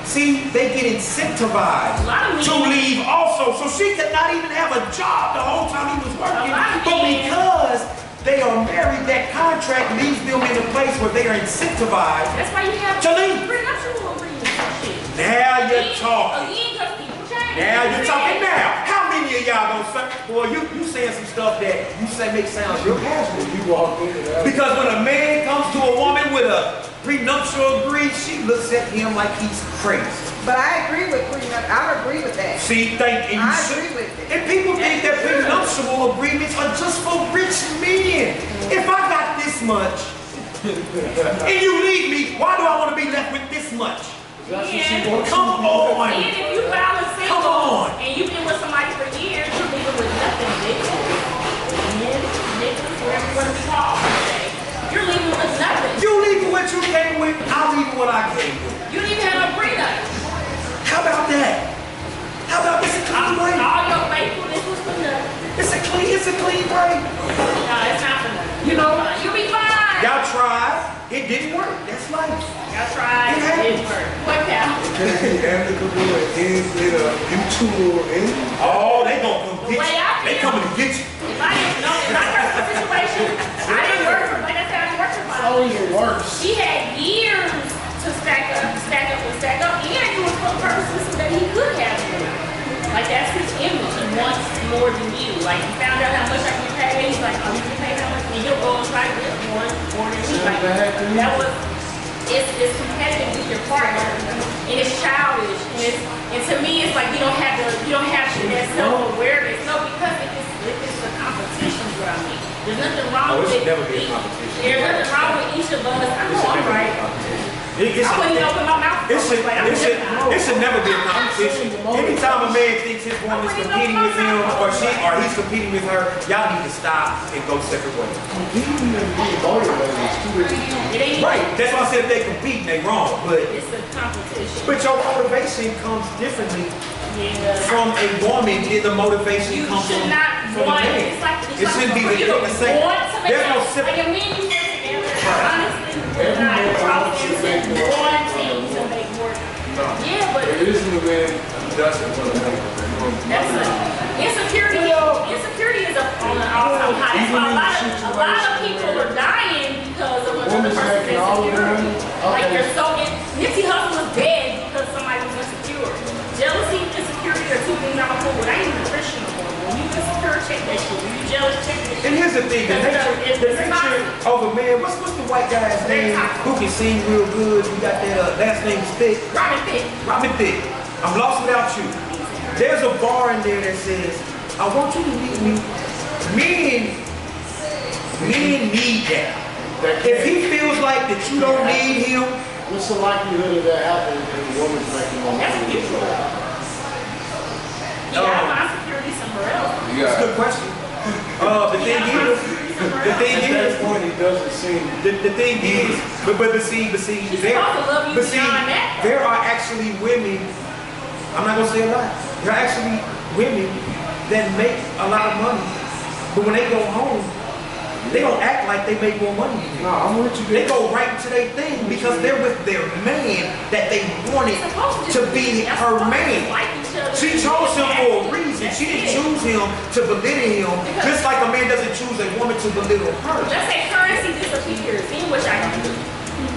A: See, they get incentivized to leave also. So she could not even have a job the whole time he was working. But because they are married, that contract leaves them in a place where they are incentivized
B: that's why you have
A: to leave.
B: prenuptial agreements and shit.
A: Now you're talking.
B: Again, because people change.
A: Now you're talking now. How many of y'all gonna say, boy, you saying some stuff that you say makes sound real casual.
C: You walk in and out.
A: Because when a man comes to a woman with a prenuptial agreement, she looks at him like he's crazy.
F: But I agree with prenup. I agree with that.
A: See, thank you.
F: I agree with it.
A: And people think that prenuptial agreements are just for rich men. If I got this much and you leave me, why do I want to be left with this much?
C: That's what she wants.
A: Come on.
B: And if you file a
A: Come
B: single
A: on.
B: and you've been with somebody for years, you're leaving with nothing, nigga. Niggas, whatever you want to call today. You're leaving with nothing.
A: You leaving what you came with, I'll leave what I came with.
B: You don't even have a prenup.
A: How about that? How about this?
B: All your faithfulness was for nothing.
A: It's a clean break.
B: No, it's not for nothing.
A: You know,
B: You'll be fine.
A: y'all tried, it didn't work. That's life.
B: Y'all tried, it didn't work. What now?
C: Amicable and ends in a mutual end.
A: Oh, they gonna come get
B: The way
A: you.
B: I
A: They
B: feel-
A: coming to get you.
B: If I didn't know, in my personal situation, I didn't work for, like I said, I didn't work for 5
C: Always
B: years.
C: the worst.
B: He had years to stack up, and it was for the purposes so that he could have more. Like that's his image. He wants more than you. Like he found out how much I can pay. He's like, oh, you can pay how much? And he'll go and try to get more than you. Like that was. It's competitive with your partner, and it's childish. And to me, it's like you don't have that self-awareness. No, because if it's a competition, is what I mean. There's nothing wrong
A: Oh, it
B: with
A: should never be a competition.
B: There's nothing wrong with each of us. I know I'm right.
A: It
B: I wouldn't even open my mouth.
A: It should never be a competition. Anytime a man thinks his woman is competing with him or he's competing with her, y'all need to stop and go separate ways.
C: Competing and being motivated is two different things.
B: It ain't
A: Right. That's why I said if they compete, they wrong. But
B: It's a competition.
A: your motivation comes differently
B: Yeah.
A: from a woman than the motivation
B: You
A: comes
B: should
A: from
B: not
A: a
B: want.
A: man.
B: It's
A: It shouldn't be
B: for you to
A: the same.
B: want to make
A: There's no
B: like
A: separate.
B: a man you work together. Honestly, we're not talking to wanting to make work. Yeah, but
C: There isn't a man who doesn't want to make
B: that's insecurity. Insecurity is on an all-time high. That's why a lot of people are dying because of another
C: Woman's
B: person's
C: making all the
B: insecurity.
C: money.
B: Like
C: Okay.
B: they're so Nipsey Hussle was dead because somebody was insecure. Jealousy and insecurity are two things I'm a fool with. I ain't even a Christian no more. When you insecure, check that shit. When you jealous, check that shit.
A: And here's the thing, the nature of a man, what's the white guy's name who can sing real good? You got that last name Thick.
B: Robin Thicke.
A: Robin Thicke. I'm lost without you. There's a bar in there that says, I want you to meet me. Men need that. If he feels like that you don't need him,
C: What's the likelihood of that happening if the woman's making more
B: That's
C: money?
B: usual. You gotta find security somewhere else.
E: You
A: that's a
E: got
A: good question. The thing is,
C: At that point, it doesn't seem.
A: the thing is, but see,
B: She's
A: there,
B: supposed to love you
A: but see,
B: beyond that.
A: there are actually women. I'm not gonna say a lot. There are actually women that make a lot of money, but when they go home, they don't act like they make more money than you.
C: No, I'm with you.
A: They go right into their thing because they're with their man that they wanted to be her man. She chose him for a reason. She didn't choose him to belittle him, just like a man doesn't choose a woman to belittle her.
B: Let's say currency disappears, then which I gonna do?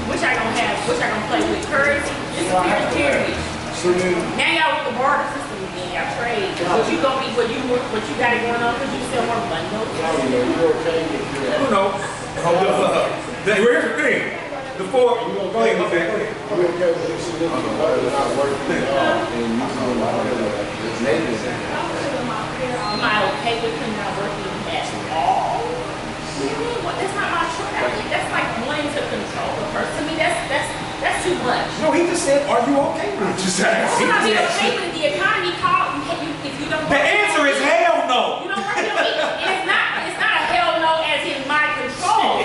B: Which I gonna have? Which I gonna play with? Currency disappears, period.
C: So then,
B: Now y'all with the barter system again, y'all trade. What you gonna be? What you got it going on? Cause you sell more bundles.
C: you're okay with that.
A: You know, here's the thing. Go ahead, my bad. Go ahead.
C: You're okay with your significant other not working at all, and you feel like it's negative.
B: Am I okay with him not working at all? What? That's not my choice. That's like wanting to control the person. To me, that's
A: he just said, are you okay with it? Just ask.
B: I'm not okay with the economy. Call if you don't.
A: The answer is hell no.
B: You don't work your week. And it's not a hell no as in my control.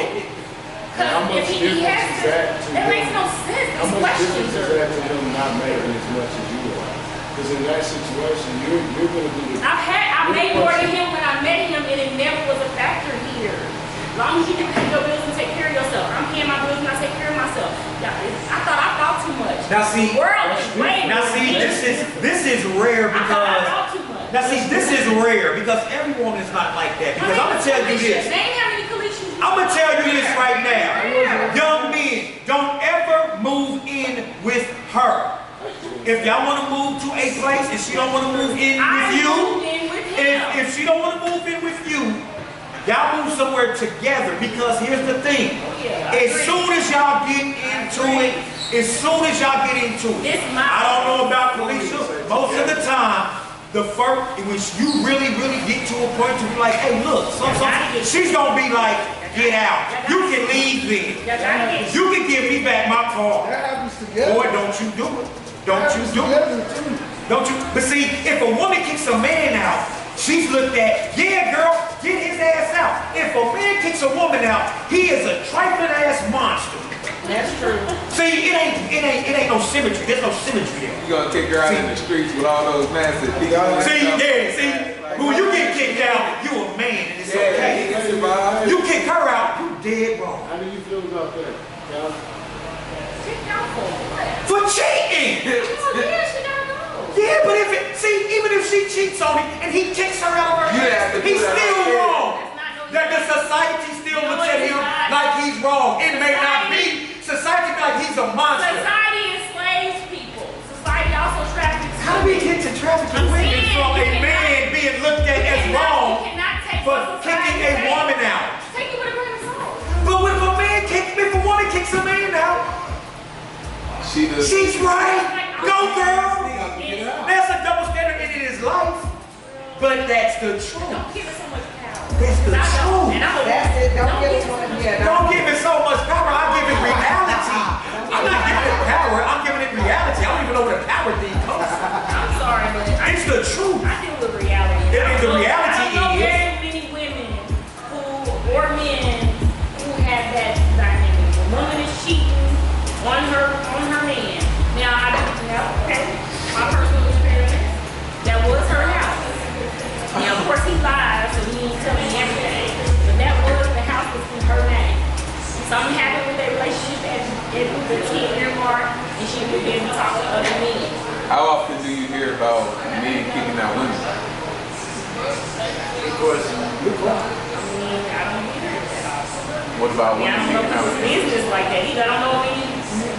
C: How much difference is that to
B: That
C: him?
B: makes no sense.
C: How
B: These
C: much
B: questions
C: difference is that to him not making as much as you are? Because in that situation, you're going to be the...
B: I made more than him when I met him, and it never was a factor here. As long as you can pay your bills and take care of yourself. I'm paying my bills and I take care of myself. I thought too much.
A: Now see,
B: The world is way
A: now
B: more
A: see,
B: different.
A: this is rare
B: I
A: because
B: thought too much.
A: now see, this is rare because everyone is not like that. Because I'm gonna tell you this.
B: Name how many Calishas.
A: I'm gonna tell you this right now. Young men, don't ever move in with her. If y'all want to move to a place and she don't want to move in with you, if she don't want to move in with you, y'all move somewhere together. Because here's the thing: as soon as y'all get into it, I don't know about Calisha. Most of the time, the first, when you really get to a point to be like, hey, look, she's gonna be like, get out. You can leave then. You can give me back my car.
C: That happens together.
A: Boy, don't you do it. Don't you do it. Don't you? But see, if a woman kicks a man out, she's looked at, yeah, girl, get his ass out. If a man kicks a woman out, he is a trifling ass monster.
B: That's true.
A: See, it ain't no symmetry. There's no symmetry there.
E: You gonna kick her out in the streets with all those massive people.
A: See, when you get kicked out, you a man and it's okay. You kick her out, you dead wrong.
C: How do you feel about that? Cal?
A: For cheating! Yeah, but even if she cheats on him and he kicks her out of her house, he's still wrong. That the society still looks at him like he's wrong. It may not be. Society be like he's a monster.
B: Society enslaves people. Society also traffics.
A: How do we get to trafficking women from a man being looked at as wrong for kicking a woman out?
B: Take it with a grain of salt.
A: But if a woman kicks a man out, she's right. Go, girl. That's a double standard and it is life. But that's the truth.
B: Don't give it so much power.
A: That's the truth.
F: That's it. Don't give it one. Yeah.
A: Don't give it so much power. I'm giving reality. I'm not giving it power. I'm giving it reality. I don't even know where the power thing comes from.
B: I'm sorry, but
A: It's the truth.
B: I deal with reality.
A: The reality
B: I know
A: is.
B: very many women or men who have that dynamic. The woman is cheating on her man. Now I do my personal experience. That was her house. Now of course he lies, so he didn't tell me everything. But that was the house was in her name. Something happened with their relationship at the 10-year mark, and she began to talk to other men.
E: How often do you hear about men kicking out women?
C: Good question.
B: I don't hear it that often.
E: What about
B: Yeah, I
E: women
B: don't know
E: kicking out
B: if it's
E: women?
B: business like that either. I don't know any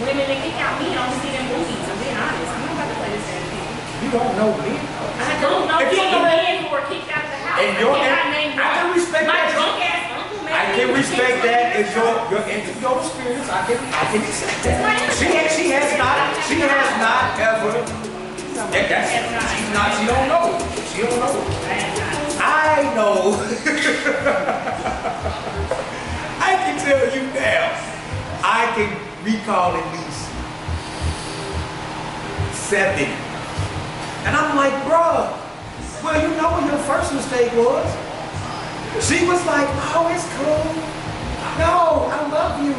B: women that kick out me. I don't see them movies. I'm being honest. I'm not about to play this game.
A: You don't know me.
B: I don't know
A: If you
B: any
A: don't know
B: men who are kicked out of the house.
A: And your
B: I cannot name
A: I can
B: one.
A: respect
B: My
A: that.
B: drunk ass uncle, man.
A: I can respect that. It's your experience. I can accept that. She has not ever. She don't know. She don't know. I know. I can tell you now. I can recall at least 7. And I'm like, bruh, well, you know what your first mistake was? She was like, oh, it's cool. No, I love you.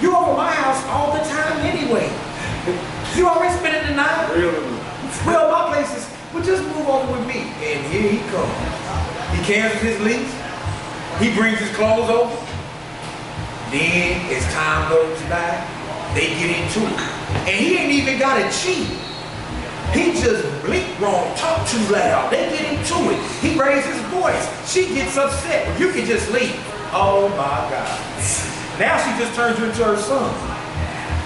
A: You over my house all the time anyway. You always spending the night?
C: Really?
A: Well, my place is, well, just move over with me. And here he comes. He cancels his lease. He brings his clothes over. Then, as time goes by, they get into it. And he ain't even got to cheat. He just blink wrong, talk too loud. They get into it. He raises his voice. She gets upset. You can just leave. Oh my God. Now she just turns you into her son.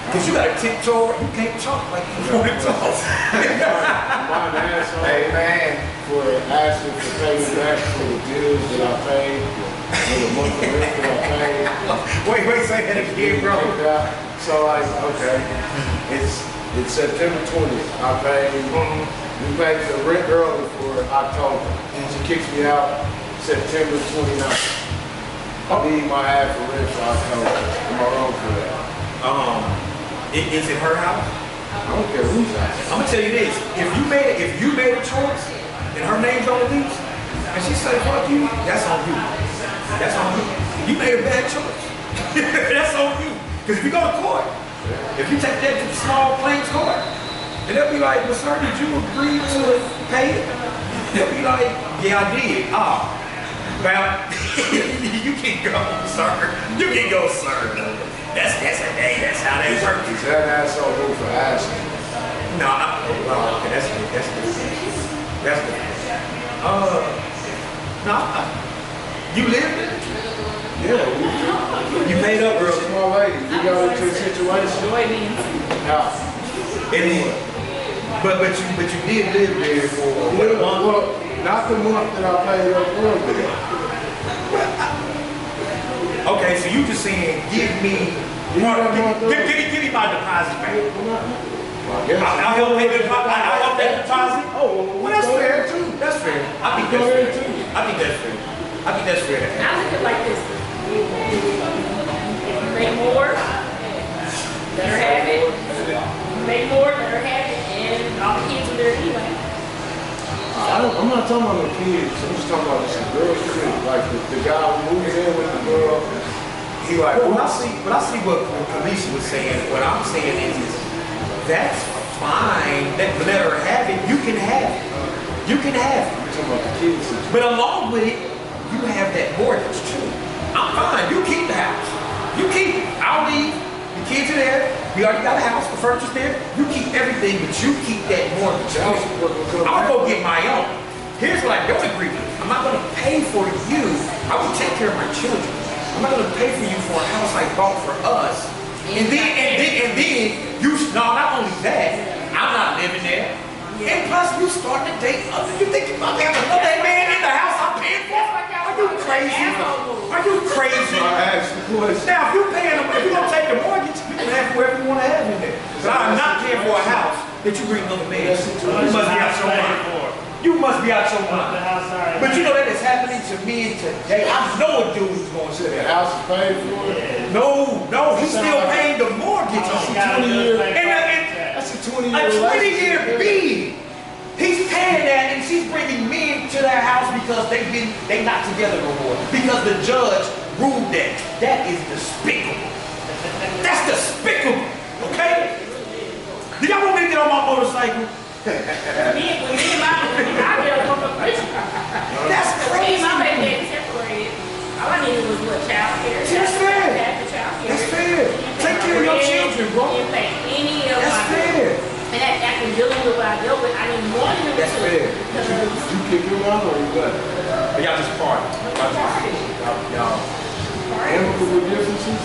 A: Because you got to tiptoe. You can't talk like you want to talk.
C: Hey man, for asking to pay me back for the bills that I paid, for the month of rent that I paid.
A: Wait, say that again, bro.
C: So like, okay, it's September 20th. I paid. We paid the rent early for October, and she kicks me out September 29th. I need my half of rent for October. Am I wrong for that?
A: Is it her house?
C: I don't care who's asking.
A: I'm gonna tell you this: if you made a choice and her name's on the lease, and she say fuck you, that's on you. That's on you. You made a bad choice. That's on you. Because if you go to court, if you take that to the small claims court, and they'll be like, well, sir, did you agree to pay it? They'll be like, yeah, I did. Ah, well, you can go, sir. You can go, sir. That's how they work.
C: Is that asshole who for asking?
A: No, okay, that's good. No, you live there?
C: Yeah,
A: You paid up, Earl.
C: small lady. You got into a situation. House.
A: It is. But you did live there for what, a month?
C: Well, not the month that I paid up earlier.
A: Okay, so you just saying, give me my deposit back. I'll help pay the deposit.
C: Oh,
A: Well, that's fair too. That's fair. I think that's fair. I think that's fair. I think that's fair.
B: I look at it like this. If you make more, let her have it. If you make more, let her have it. And all the kids are there anyway.
C: I'm not talking about the kids. I'm just talking about some girls too. Like the guy who moves in with the girl.
A: He like, well, I see what Calisha was saying. What I'm saying is that's fine. Let her have it. You can have it. You can have it.
C: I'm talking about the kids.
A: But along with it, you have that mortgage too. I'm fine. You keep the house. You keep it. I'll leave. The kids are there. We already got a house. The furniture's there. You keep everything, but you keep that mortgage. I'll go get my own. Here's what I don't agree with. I'm not going to pay for you. I will take care of my children. I'm not going to pay for you for a house I bought for us. And then you, not only that, I'm not living there. And plus, you starting to date others. You think you about to have another man in the house I'm paying for? Are you crazy? Are you crazy?
C: I asked the question.
A: Now, if you're going to take the mortgage, you can have whoever you want to have in there. But I'm not paying for a house that you bring another man to. You must be out your mind. You must be out your mind. But you know that is happening to me today. I know a dude who's going to
C: The
A: that.
C: house is paid for.
A: No, he's still paying the mortgage on it.
C: That's a 20-year
A: A
C: relationship.
A: 20-year bid. He's paying that, and she's bringing men to their house because they not together no more. Because the judge ruled that. That is despicable. That's despicable. Okay? Do y'all want me to get on my motorcycle?
B: Me and my baby, I get a fucking picture.
A: That's
B: Me
A: crazy.
B: and my baby daddy separated. All I needed was what, child care.
A: That's fair.
B: That's
A: fair. Take care of your children, bro.
B: Didn't pay any of
A: That's
B: my
A: fair.
B: And after dealing with what I dealt with, I didn't want him to.
A: That's fair.
B: Because
C: You kick him out or you got
A: Y'all just party. Y'all.
C: amicable differences?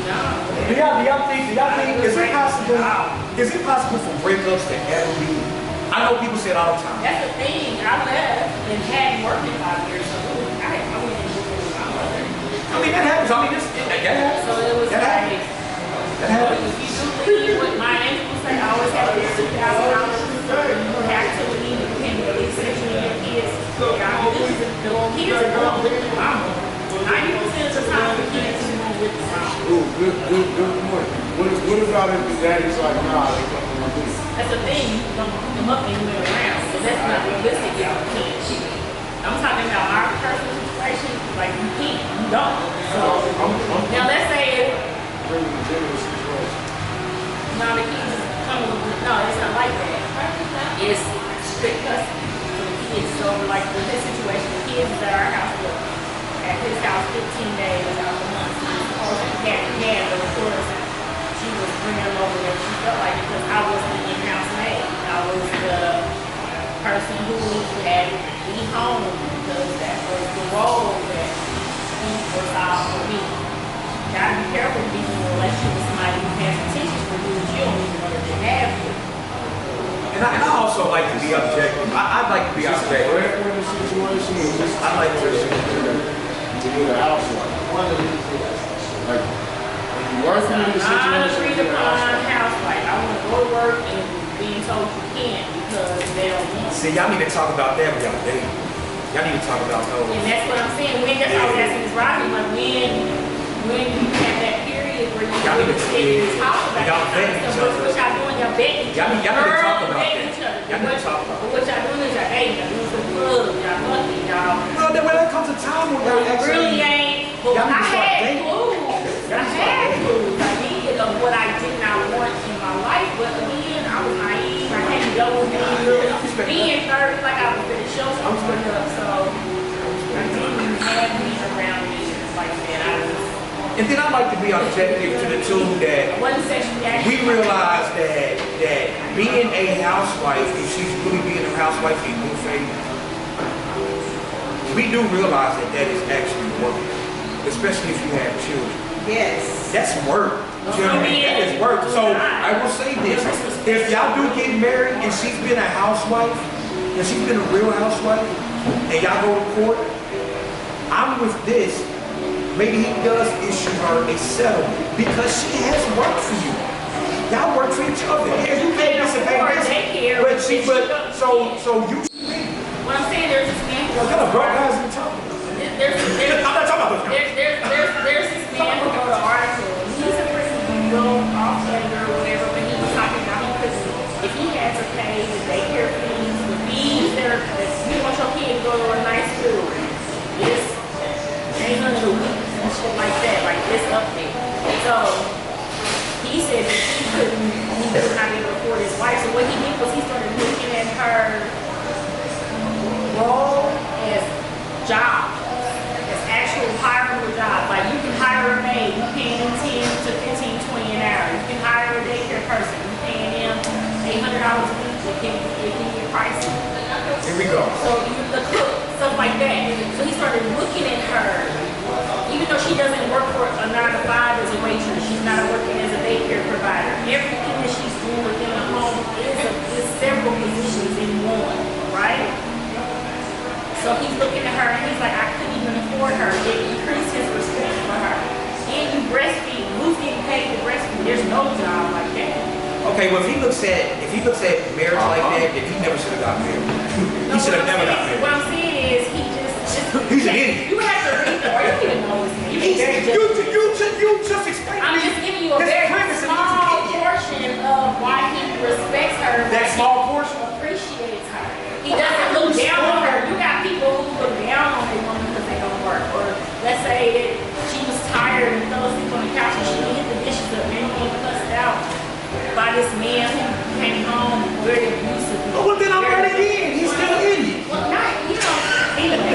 A: Do y'all think, is it possible for breakups to ever be? I know people say it all the time.
B: that's the thing. I left and hadn't worked in 5 years, so I went and lived with my mother.
A: I mean, that happens. I mean, that happens.
B: So it was
A: That
B: like,
A: happens. That happens.
B: if you do leave what my angel say, I always have to $2,000. You have to leave the penny, at least if you and your kids. The kids are going with the mama. 90% of the time, the kids are going with the mama.
C: Ooh, good point. What about if the daddy's like, nah, they come to my business?
B: That's the thing, you don't pick them up anywhere around, so that's not realistic, y'all can't. I'm talking about our personal situation, like you can't, you don't. So, now let's say,
C: Bringing the general situation.
B: no, the kids come with, no, it's not like that. It's strict custody for the kids, so like with this situation, the kids is at our house, at his house 15 days out of the month. Had, but of course, she was bringing them over there. She felt like because I was the in-house maid. I was the person who had to be home because that was the role that he resolved for me. You gotta be careful being in a relationship with somebody who has intentions for you that you don't even know that they have you.
A: And I also like to be objective. I'd like to be objective.
C: Breadwinner situation is just
A: I'd like to.
C: to get a housewife. Like, when you working in this situation,
B: Non-agreed
C: you get a
B: upon
C: housewife.
B: housewife. I want to go to work and being told you can't because they don't want you.
A: See, y'all need to talk about that when y'all dating. Y'all need to talk about those.
B: And that's what I'm saying. When that's all I was asking Ms. Roslyn, like when you have that period is where you
A: Y'all need to
B: sit and talk about
A: y'all
B: that
A: vetting
B: kind of
A: each
B: stuff.
A: other.
B: What y'all doing, y'all betting each
A: Y'all
B: other.
A: need to talk
B: Girls
A: about
B: betting
A: that.
B: each other.
A: Y'all need to talk about
B: But what y'all doing is y'all dating, y'all doing some love, y'all lucky, y'all.
A: Well, then when there comes a time when y'all
B: It
A: actually
B: really ain't. But
A: y'all need
B: I
A: to start
B: had
A: dating.
B: clues. I had clues. I needed of what I did not want in my life. But again, I was naive. I hadn't dealt with being 30 like I was going to show something up. So I didn't have me around me like that. I was.
A: And then I like to be objective to the two that
B: One sexually active.
A: we realize that being a housewife, if she's really being a housewife in good faith, we do realize that is actually work, especially if you have children.
F: Yes.
A: That's work. You know what I mean? That is work. So I will say this: if y'all do get married and she's been a housewife, and she's been a real housewife, and y'all go to court, I'm with this. Maybe he does issue her a settlement because she has work for you. Y'all work for each other. Yeah, you pay this and pay this. So you.
B: What I'm saying, there's this man.
A: What kind of broke guys in town? I'm not talking about those.
B: There's this man who wrote an article. He's a pretty low off editor or whatever, but he was talking about he could, if he had to pay the daycare fees, the fees that you want your kid to go to a nice school, it's $800 a week and shit like that, like this up there. So he said that he was not able to afford his wife. So what he did was he started looking at her role as job, as actual hireable job. Like you can hire a maid, you paying them 10 to 15, 20 an hour. You can hire a daycare person, you paying them $800 a week. It can get pricey.
A: Here we go.
B: So you the cook, stuff like that. So he started looking at her, even though she doesn't work for a 9 to 5 as a waitress, she's not working as a daycare provider. Everything that she's doing within the home is several positions in one, right? So he's looking at her and he's like, I couldn't even afford her. It increased his respect for her. And you breastfeed, who's getting paid to breastfeed? There's no job like that.
A: Okay, well if he looks at marriage like that, then he never should have got married. He should have never got married.
B: What I'm saying is he just
A: He's an idiot.
B: You have to read the or you even know his name.
A: You just explained
B: I'm
A: to me
B: just giving you a
A: his
B: very
A: premise and he's
B: small
A: an idiot.
B: portion of why he respects her.
A: That small portion?
B: Appreciates her. He doesn't look down on her. You got people who look down on a woman because they don't work. Or let's say that she was tired and fell asleep on the couch and she didn't hit the dishes up and being cussed out by this man who came home very abusive.
A: Oh, well then I'm right again. He's still an idiot.
B: Well, not, anyway,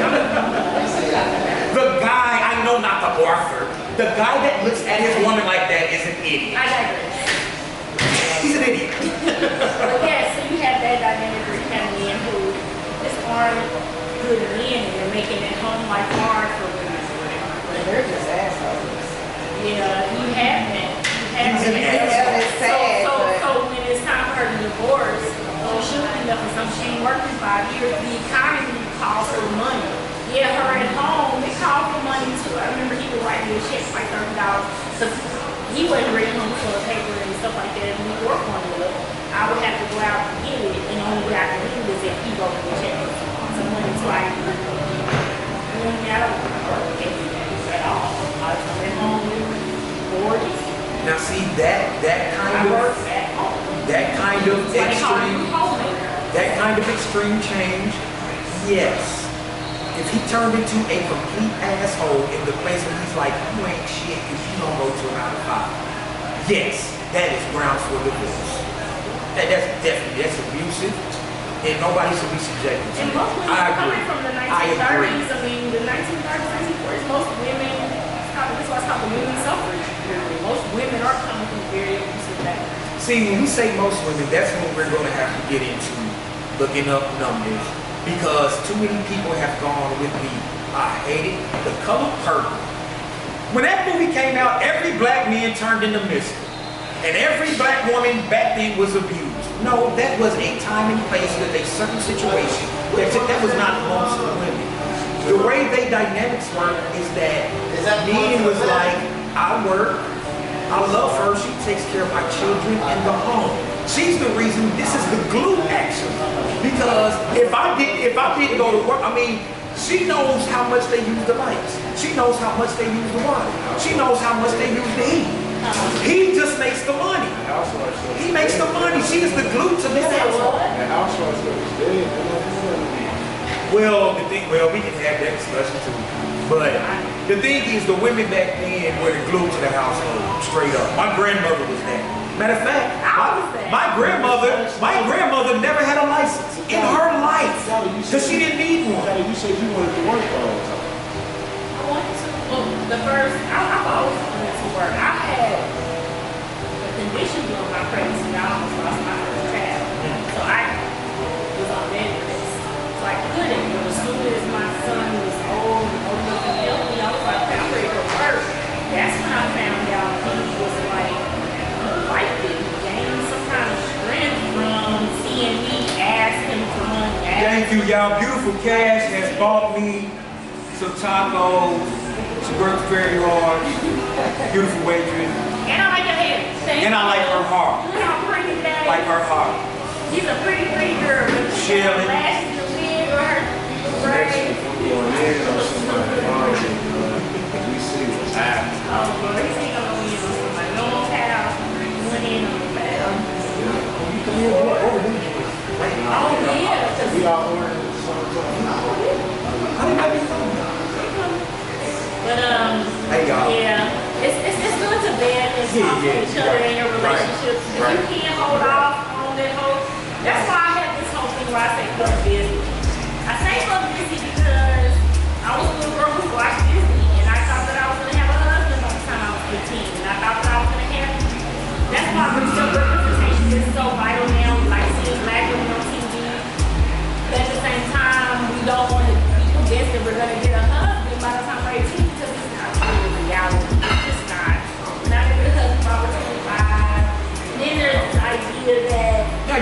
A: The guy, I know not the author, the guy that looks at his woman like that is an idiot.
B: I digress.
A: He's an idiot.
B: But yeah, so you have that dynamic where you have men who just aren't good men and they're making it home life hard for women.
F: They're just assholes.
B: Yeah, you have that.
F: It's sad,
B: So when it's time for her to divorce, she'll end up with some she ain't working 5 years. The economy calls for money. Yeah, her at home, they call for money too. I remember he would write me a check for like $30 because he wasn't bringing home full of paper and stuff like that. And we work on it. I would have to go out and get it, and the only way I could get it is if he wrote me a check for some money so I could get it. I don't work at all. I was at home with 40s.
A: Now see that kind of extreme change, yes. If he turned into a complete asshole in the place where he's like, you ain't shit if you don't go to 9 to 5. Yes, that is grounds for divorce. That's abusive, and nobody should be subjected to
B: And
A: it.
B: most women
A: I
B: coming
A: agree.
B: from the
A: I agree.
B: 1930s, I mean, the 1930s, 1940s, most women, that's why it's called the women's suffrage period. Most women are coming from very abusive backgrounds.
A: See, when we say most women, that's when we're going to have to get into looking up numbers because too many people have gone with I hate it, the color purple. When that movie came out, every black man turned into Mr. And every black woman back then was abused. No, that was a time and place with a certain situation. That was not most women. The way they dynamics work is that men was like, I work, I love her, she takes care of my children and the home. She's the reason, this is the glue action. Because if I didn't go to work, I mean, she knows how much they use the lights. She knows how much they use the water. She knows how much they use the heat. He just makes the money.
C: Housewife stuff.
A: He makes the money. She is the glue to this household.
C: And housewife stuff is dead.
A: Well, we can have that discussion too. But the thing is, the women back then were the glue to the household, straight up. My grandmother was that. Matter of fact, my grandmother never had a license in her life because she didn't need one.
C: You said you wanted to work all the time.
B: I wanted to. Well, I've always wanted to work. I had a condition during my pregnancy. I almost lost my first child. So I was on bed rest. So I couldn't. But as soon as my son was old enough and healthy, I was like, I'm ready to work. That's when I found out he was like it, gained some kind of strength from seeing me ask him to run.
A: Thank you, y'all. Beautiful Cash has bought me some tacos. She works very hard. Beautiful waitress.
B: And I like your hair.
A: And I like her heart.
B: Look how pretty that is.
A: Like her heart.
B: She's a pretty girl.
A: Shirley.
B: Lashes and wig or her braids.
C: We see what's happening.
B: Oh, boy, he's ain't gonna win on somebody. No one's house. Went in on the bell. Oh, yeah.
C: We all ordered at the same time.
B: But,
A: Hey, y'all.
B: yeah. It's good to bed and talk to each other in your relationships. If you can't hold off on that whole, that's why I have this whole thing where I say fuck busy. I say fuck busy because I was a little girl who watched Disney and I thought that I was going to have a husband by the time I was 15 and I thought that I was going to have, that's why racial representation is so vital now. Like seeing black women on TV. But at the same time, we don't want to be convinced that we're going to get a husband by the time we're 18 because it's not really reality. It's just not. Not every husband by 25. Then there's this idea that
A: No,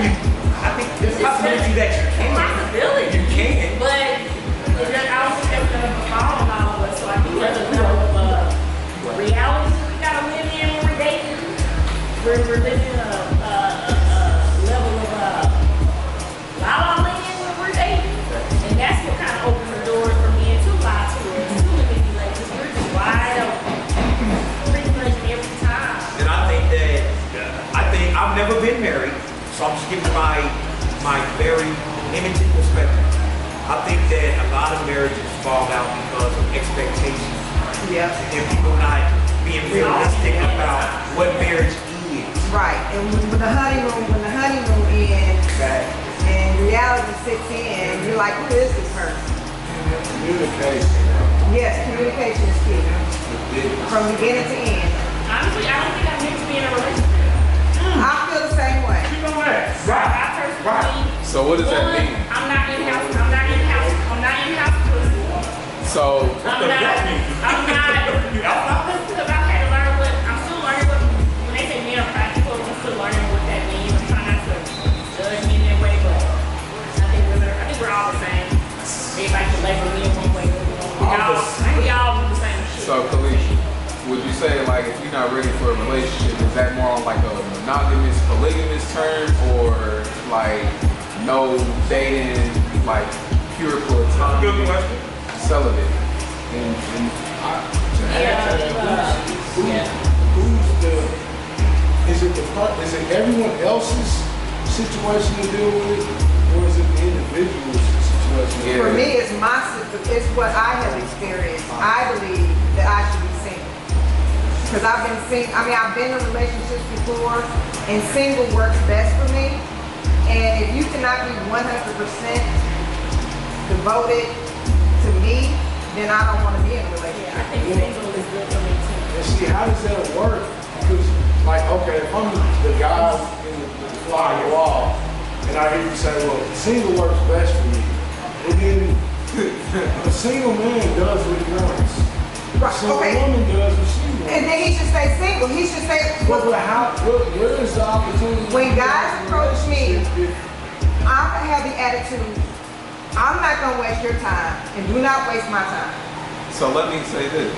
A: I think there's a possibility that you can.
B: possibility.
A: You can.
B: But I don't think that's going to befall on all of us. So I think there's a level of reality we got to live in when we're dating. We're living a level of la la land when we're dating. And that's what kind of opens the doors for men to lie to us. Too many like this. We're just wide open. Pretty much every time.
A: And I think I've never been married, so I'm just giving my very limited perspective. I think that a lot of marriages fall out because of expectations.
F: Yeah.
A: And people not being realistic about what marriage is.
F: Right. And when the honeymoon ends
A: Right.
F: and reality sits in, you're like, who is this person?
C: Communication.
F: Yes, communication is key. From beginning to end.
B: Honestly, I don't think I'm meant to be in a relationship.
F: I feel the same way.
A: You know what?
B: I personally,
E: So what does that mean?
B: I'm not in-house pussy.
E: So
B: I'm not, because I've had to learn I'm still learning when they say men are practical, I'm still learning what that means. I'm trying not to judge me in that way, but I think we're all the same. Everybody can label me in one way or the other. We all do the same shit.
E: So Calisha, would you say like if you're not ready for a relationship, is that more on like a monogamous, polygamous term, or like no dating, like pure platonic,
A: Good question.
E: celibate?
C: And to
B: Yeah,
C: add to that, is it everyone else's situation to deal with, or is it the individual's situation?
E: Yeah.
F: For me, it's what I have experienced. I believe that I should be single. Because I've been in relationships before, and single works best for me. And if you cannot be 100% devoted to me, then I don't want to be in a relationship.
B: I think single is good for me too.
C: And see, how does that work? Because, like, okay, if I'm the guy in the fly on the wall, and I hear you say, well, single works best for me, and then a single man does what he wants.
F: Right,
C: A single
F: okay.
C: woman does what she wants.
F: And then he should stay single. He should stay.
C: Where is the opportunity?
F: When guys approach me, I have the attitude, I'm not going to waste your time, and do not waste my time.
E: So let me say this.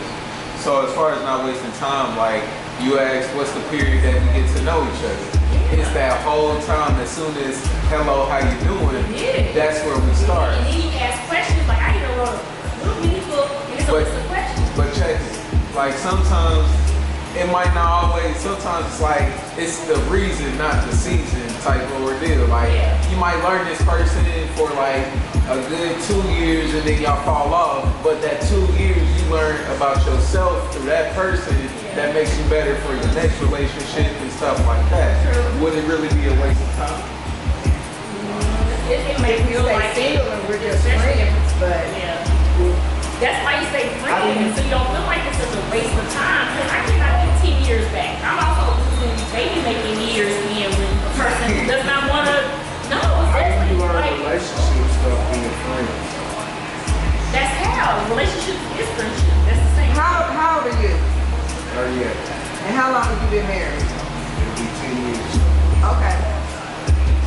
E: So as far as not wasting time, like you asked, what's the period that we get to know each other? It's that whole time. As soon as hello, how you doing?
B: Yeah.
E: That's where we start.
B: And then you ask questions like I even wrote a little mini book and it's a list of questions.
E: But check it. Like sometimes it might not always, sometimes it's like, it's the reason, not the season type of ordeal. Like, you might learn this person for like a good 2 years and then y'all fall off, but that 2 years you learn about yourself through that person that makes you better for your next relationship and stuff like that. Would it really be a waste of time?
B: It makes me feel like
F: single and we're just friends, but
B: that's why you stay friends, so you don't feel like it's such a waste of time. Because I cannot get 10 years back. I'm also losing baby making years in when a person does not want to. No,
C: How do you learn
B: like,
C: relationship stuff being friends?
B: that's how relationships is friendship. That's the same.
F: how old are you?
C: 38.
F: And how long have you been married?
C: It'll be 10 years.
F: Okay.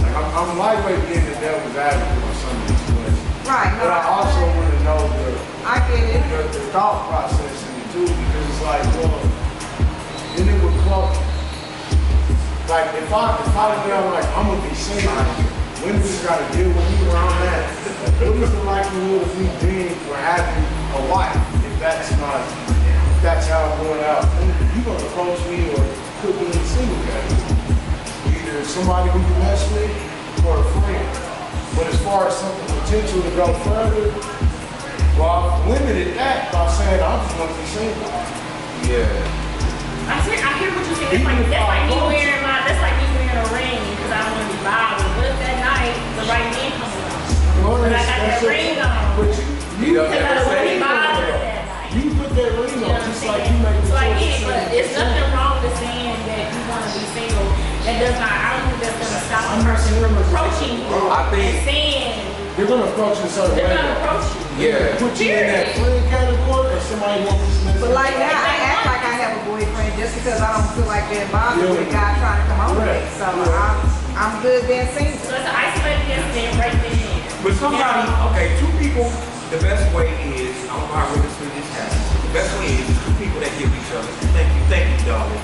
C: Like, I'm lightweight being the devil's advocate on some of these questions.
F: Right.
C: But I also want to know
F: I get it.
C: the thought process in it too, because it's like, well, then it would clump. Like, if I know, like, I'm gonna be single, when do we gotta deal with you where I'm at? What is the likelihood of me being or having a wife if that's how I'm going out? You gonna approach me or put me in the single category? Either somebody who you mess with or a friend. But as far as something potential to go further, well, I've limited that by saying I'm just gonna be single.
E: Yeah.
B: I hear what you're saying. That's like me wearing a ring because I don't want to be bothered. What if that night the right man comes along? But I got that ring on.
C: But you
B: Because I don't want to be bothered that night.
C: You put that ring on just like you make the
B: So I get it,
C: choice.
B: but it's nothing wrong with saying that you want to be single. That does not, I don't think that's going to stop a person from approaching you
E: I think
B: and saying
C: they're gonna approach you a certain
B: they're
C: way.
B: going to approach you.
E: Yeah.
C: Put you in that friend category or somebody wants to mess
F: But
C: with
F: like
C: you.
F: now, I act like I have a boyfriend just because I don't feel like being bothered with a guy trying to come over me. So I'm good being single.
B: So it's an isolated incident right there.
A: But somebody, okay, two people, the best way is, I don't know how really this happens. The best way is two people that give each other. Thank you, darling.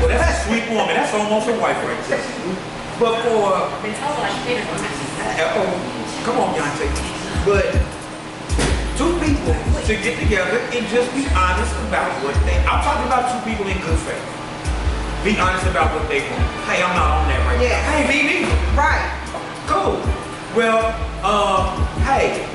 A: Well, that's a sweet woman. That's almost a wife right there. But for,
B: Been told like favorite
A: come on, Beyonce. But two people to get together and just be honest about what I'm talking about two people in good faith. Be honest about what they want. Hey, I'm not on that right now. Hey, me neither.
F: Right.
A: Cool. Well, hey,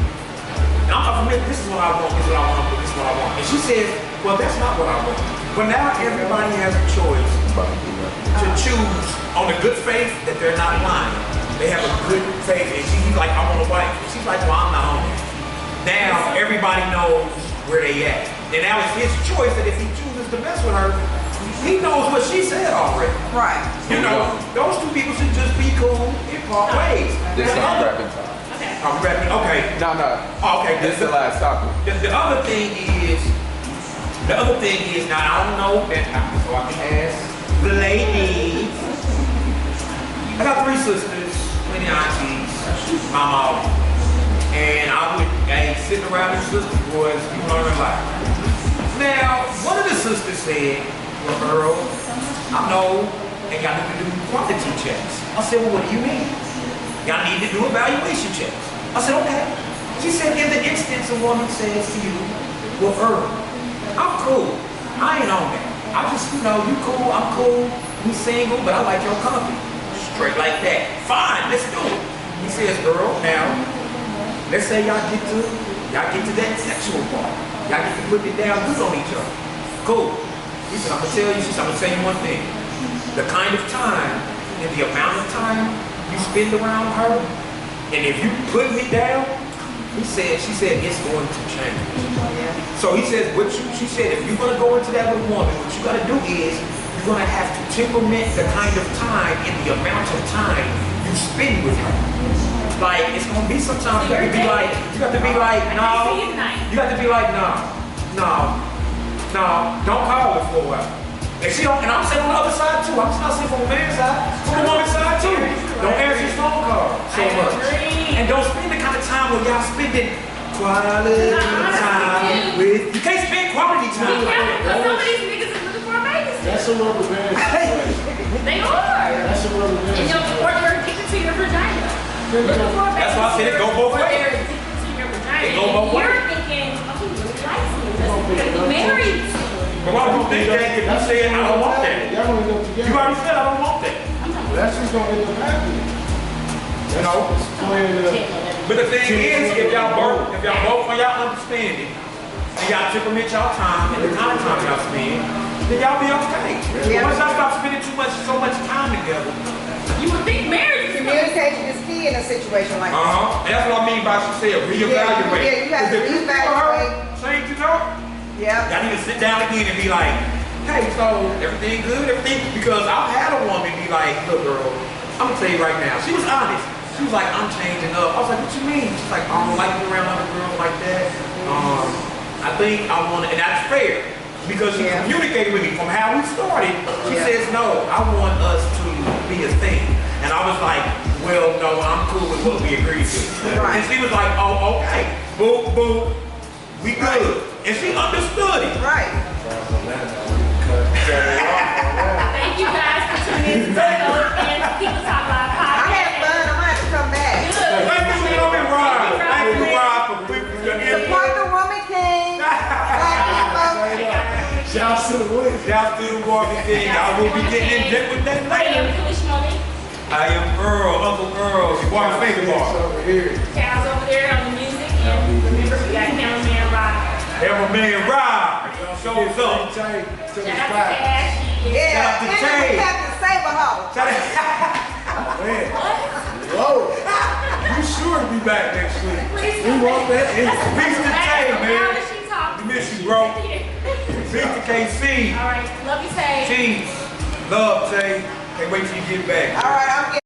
A: I'm not familiar. This is what I want. This is what I want. This is what I want. And she says, well, that's not what I want. But now everybody has a choice to choose on the good faith that they're not lying. They have a good faith, and she's like, I want a wife. She's like, well, I'm not on it. Now everybody knows where they at. And now it's his choice that if he chooses to mess with her, he knows what she said already.
F: Right.
A: You know, those two people should just be cool and part ways.
E: This is rapping time.
A: I'm ready. Okay.
E: No.
A: Oh, okay.
E: This is the last topic.
A: The other thing is, now I don't know, so I can ask the ladies. I got 3 sisters, 20 aunties, my mom. And I would, sitting around with sisters, boys, you learn a lot. Now, one of the sisters said, well, Earl, I know, and y'all need to do quality checks. I said, well, what do you mean? Y'all need to do evaluation checks. I said, okay. She said, in the instance a woman says to you, well, Earl, I'm cool. I ain't on that. I just, you cool, I'm cool. We single, but I like your company. Straight like that. Fine, let's do it. He says, Earl, now, let's say y'all get to that sexual part. Y'all get to put it down good on each other. Cool. He said, I'm gonna tell you one thing. The kind of time and the amount of time you spend around her, and if you put me down, she said, it's going to change. So he said, she said, if you're gonna go into that with a woman, what you gotta do is, you're gonna have to temperament the kind of time and the amount of time you spend with her. Like, it's gonna be sometimes you have to be like, no. You have to be like, no, don't call her for a while. And she don't, and I'm sitting on the other side too. I'm not sitting from the man's side, from the woman's side too. Don't answer your phone call so much. And don't spend the kind of time where y'all spending quality time with. You can't spend quality time.
B: Some of these niggas is looking for a babysitter.
C: That's a rubber band.
B: They are.
C: That's a rubber band.
B: Or they're addicted to your vagina.
A: That's why I said it go both ways.
B: They're addicted to your vagina.
A: It go both ways.
B: You're thinking, oh, he really likes me. Let's be married.
A: But why would you think that if you said I don't want that?
C: Y'all gonna end up
A: You
C: together.
A: already said I don't want that.
C: That's just gonna end up happening.
A: You know? But the thing is, if y'all both on y'all understanding, and y'all temperament y'all time and the kind of time y'all spend, then y'all be okay.
F: Yeah.
A: Once y'all stop spending so much time together.
B: You would think marriage is
F: Communication is key in a situation like that.
A: And that's what I mean by she said reevaluate.
F: Yeah, you have to
A: If you feel her
F: reevaluate.
A: change, you know,
F: Yeah.
A: y'all need to sit down again and be like, hey, so everything good, everything? Because I've had a woman be like, look girl, I'm gonna tell you right now. She was honest. She was like, I'm changing up. I was like, what you mean? She's like, I don't like being around other girls like that. I think I want to, and that's fair. Because she communicated with me from how we started. She says, no, I want us to be a thing. And I was like, well, no, I'm cool with what we agreed to.
F: Right.
A: And she was like, oh, okay. Boom, boom. We good. And she understood it.
F: Right.
B: Thank you guys for tuning in to Tae Locc and Tequila Talk Live
F: I
B: podcast.
F: had fun. I'm gonna have to come back.
A: Thank you for coming, Rob. Thank you, Rob, for your input.
F: Support the woman king. Black people.
C: Shouts to the women.
A: Shout to the woman king. I will be getting in depth with that
B: I am
A: later.
B: Calisha Monique.
A: I am Earl, Uncle Earl. You want to favorite bar.
C: Over here.
B: Chad's over there on the music. And remember, we got cameraman Rob.
A: Everman Rob. Show us up.
B: Shout out to Ashley.
F: Yeah.
A: Shout out to
F: And
A: Tay.
F: we Captain Saberhawk.
C: Man. Whoa. You sure be back next week. We want that in.
A: Peace to Tay,
B: Now
A: man.
B: that she talking.
A: We miss you, bro. Peace to KC.
B: All right. Love you, Tay.
A: Cheese. Love, Tay. Can't wait till you get back.
F: All right, I'm getting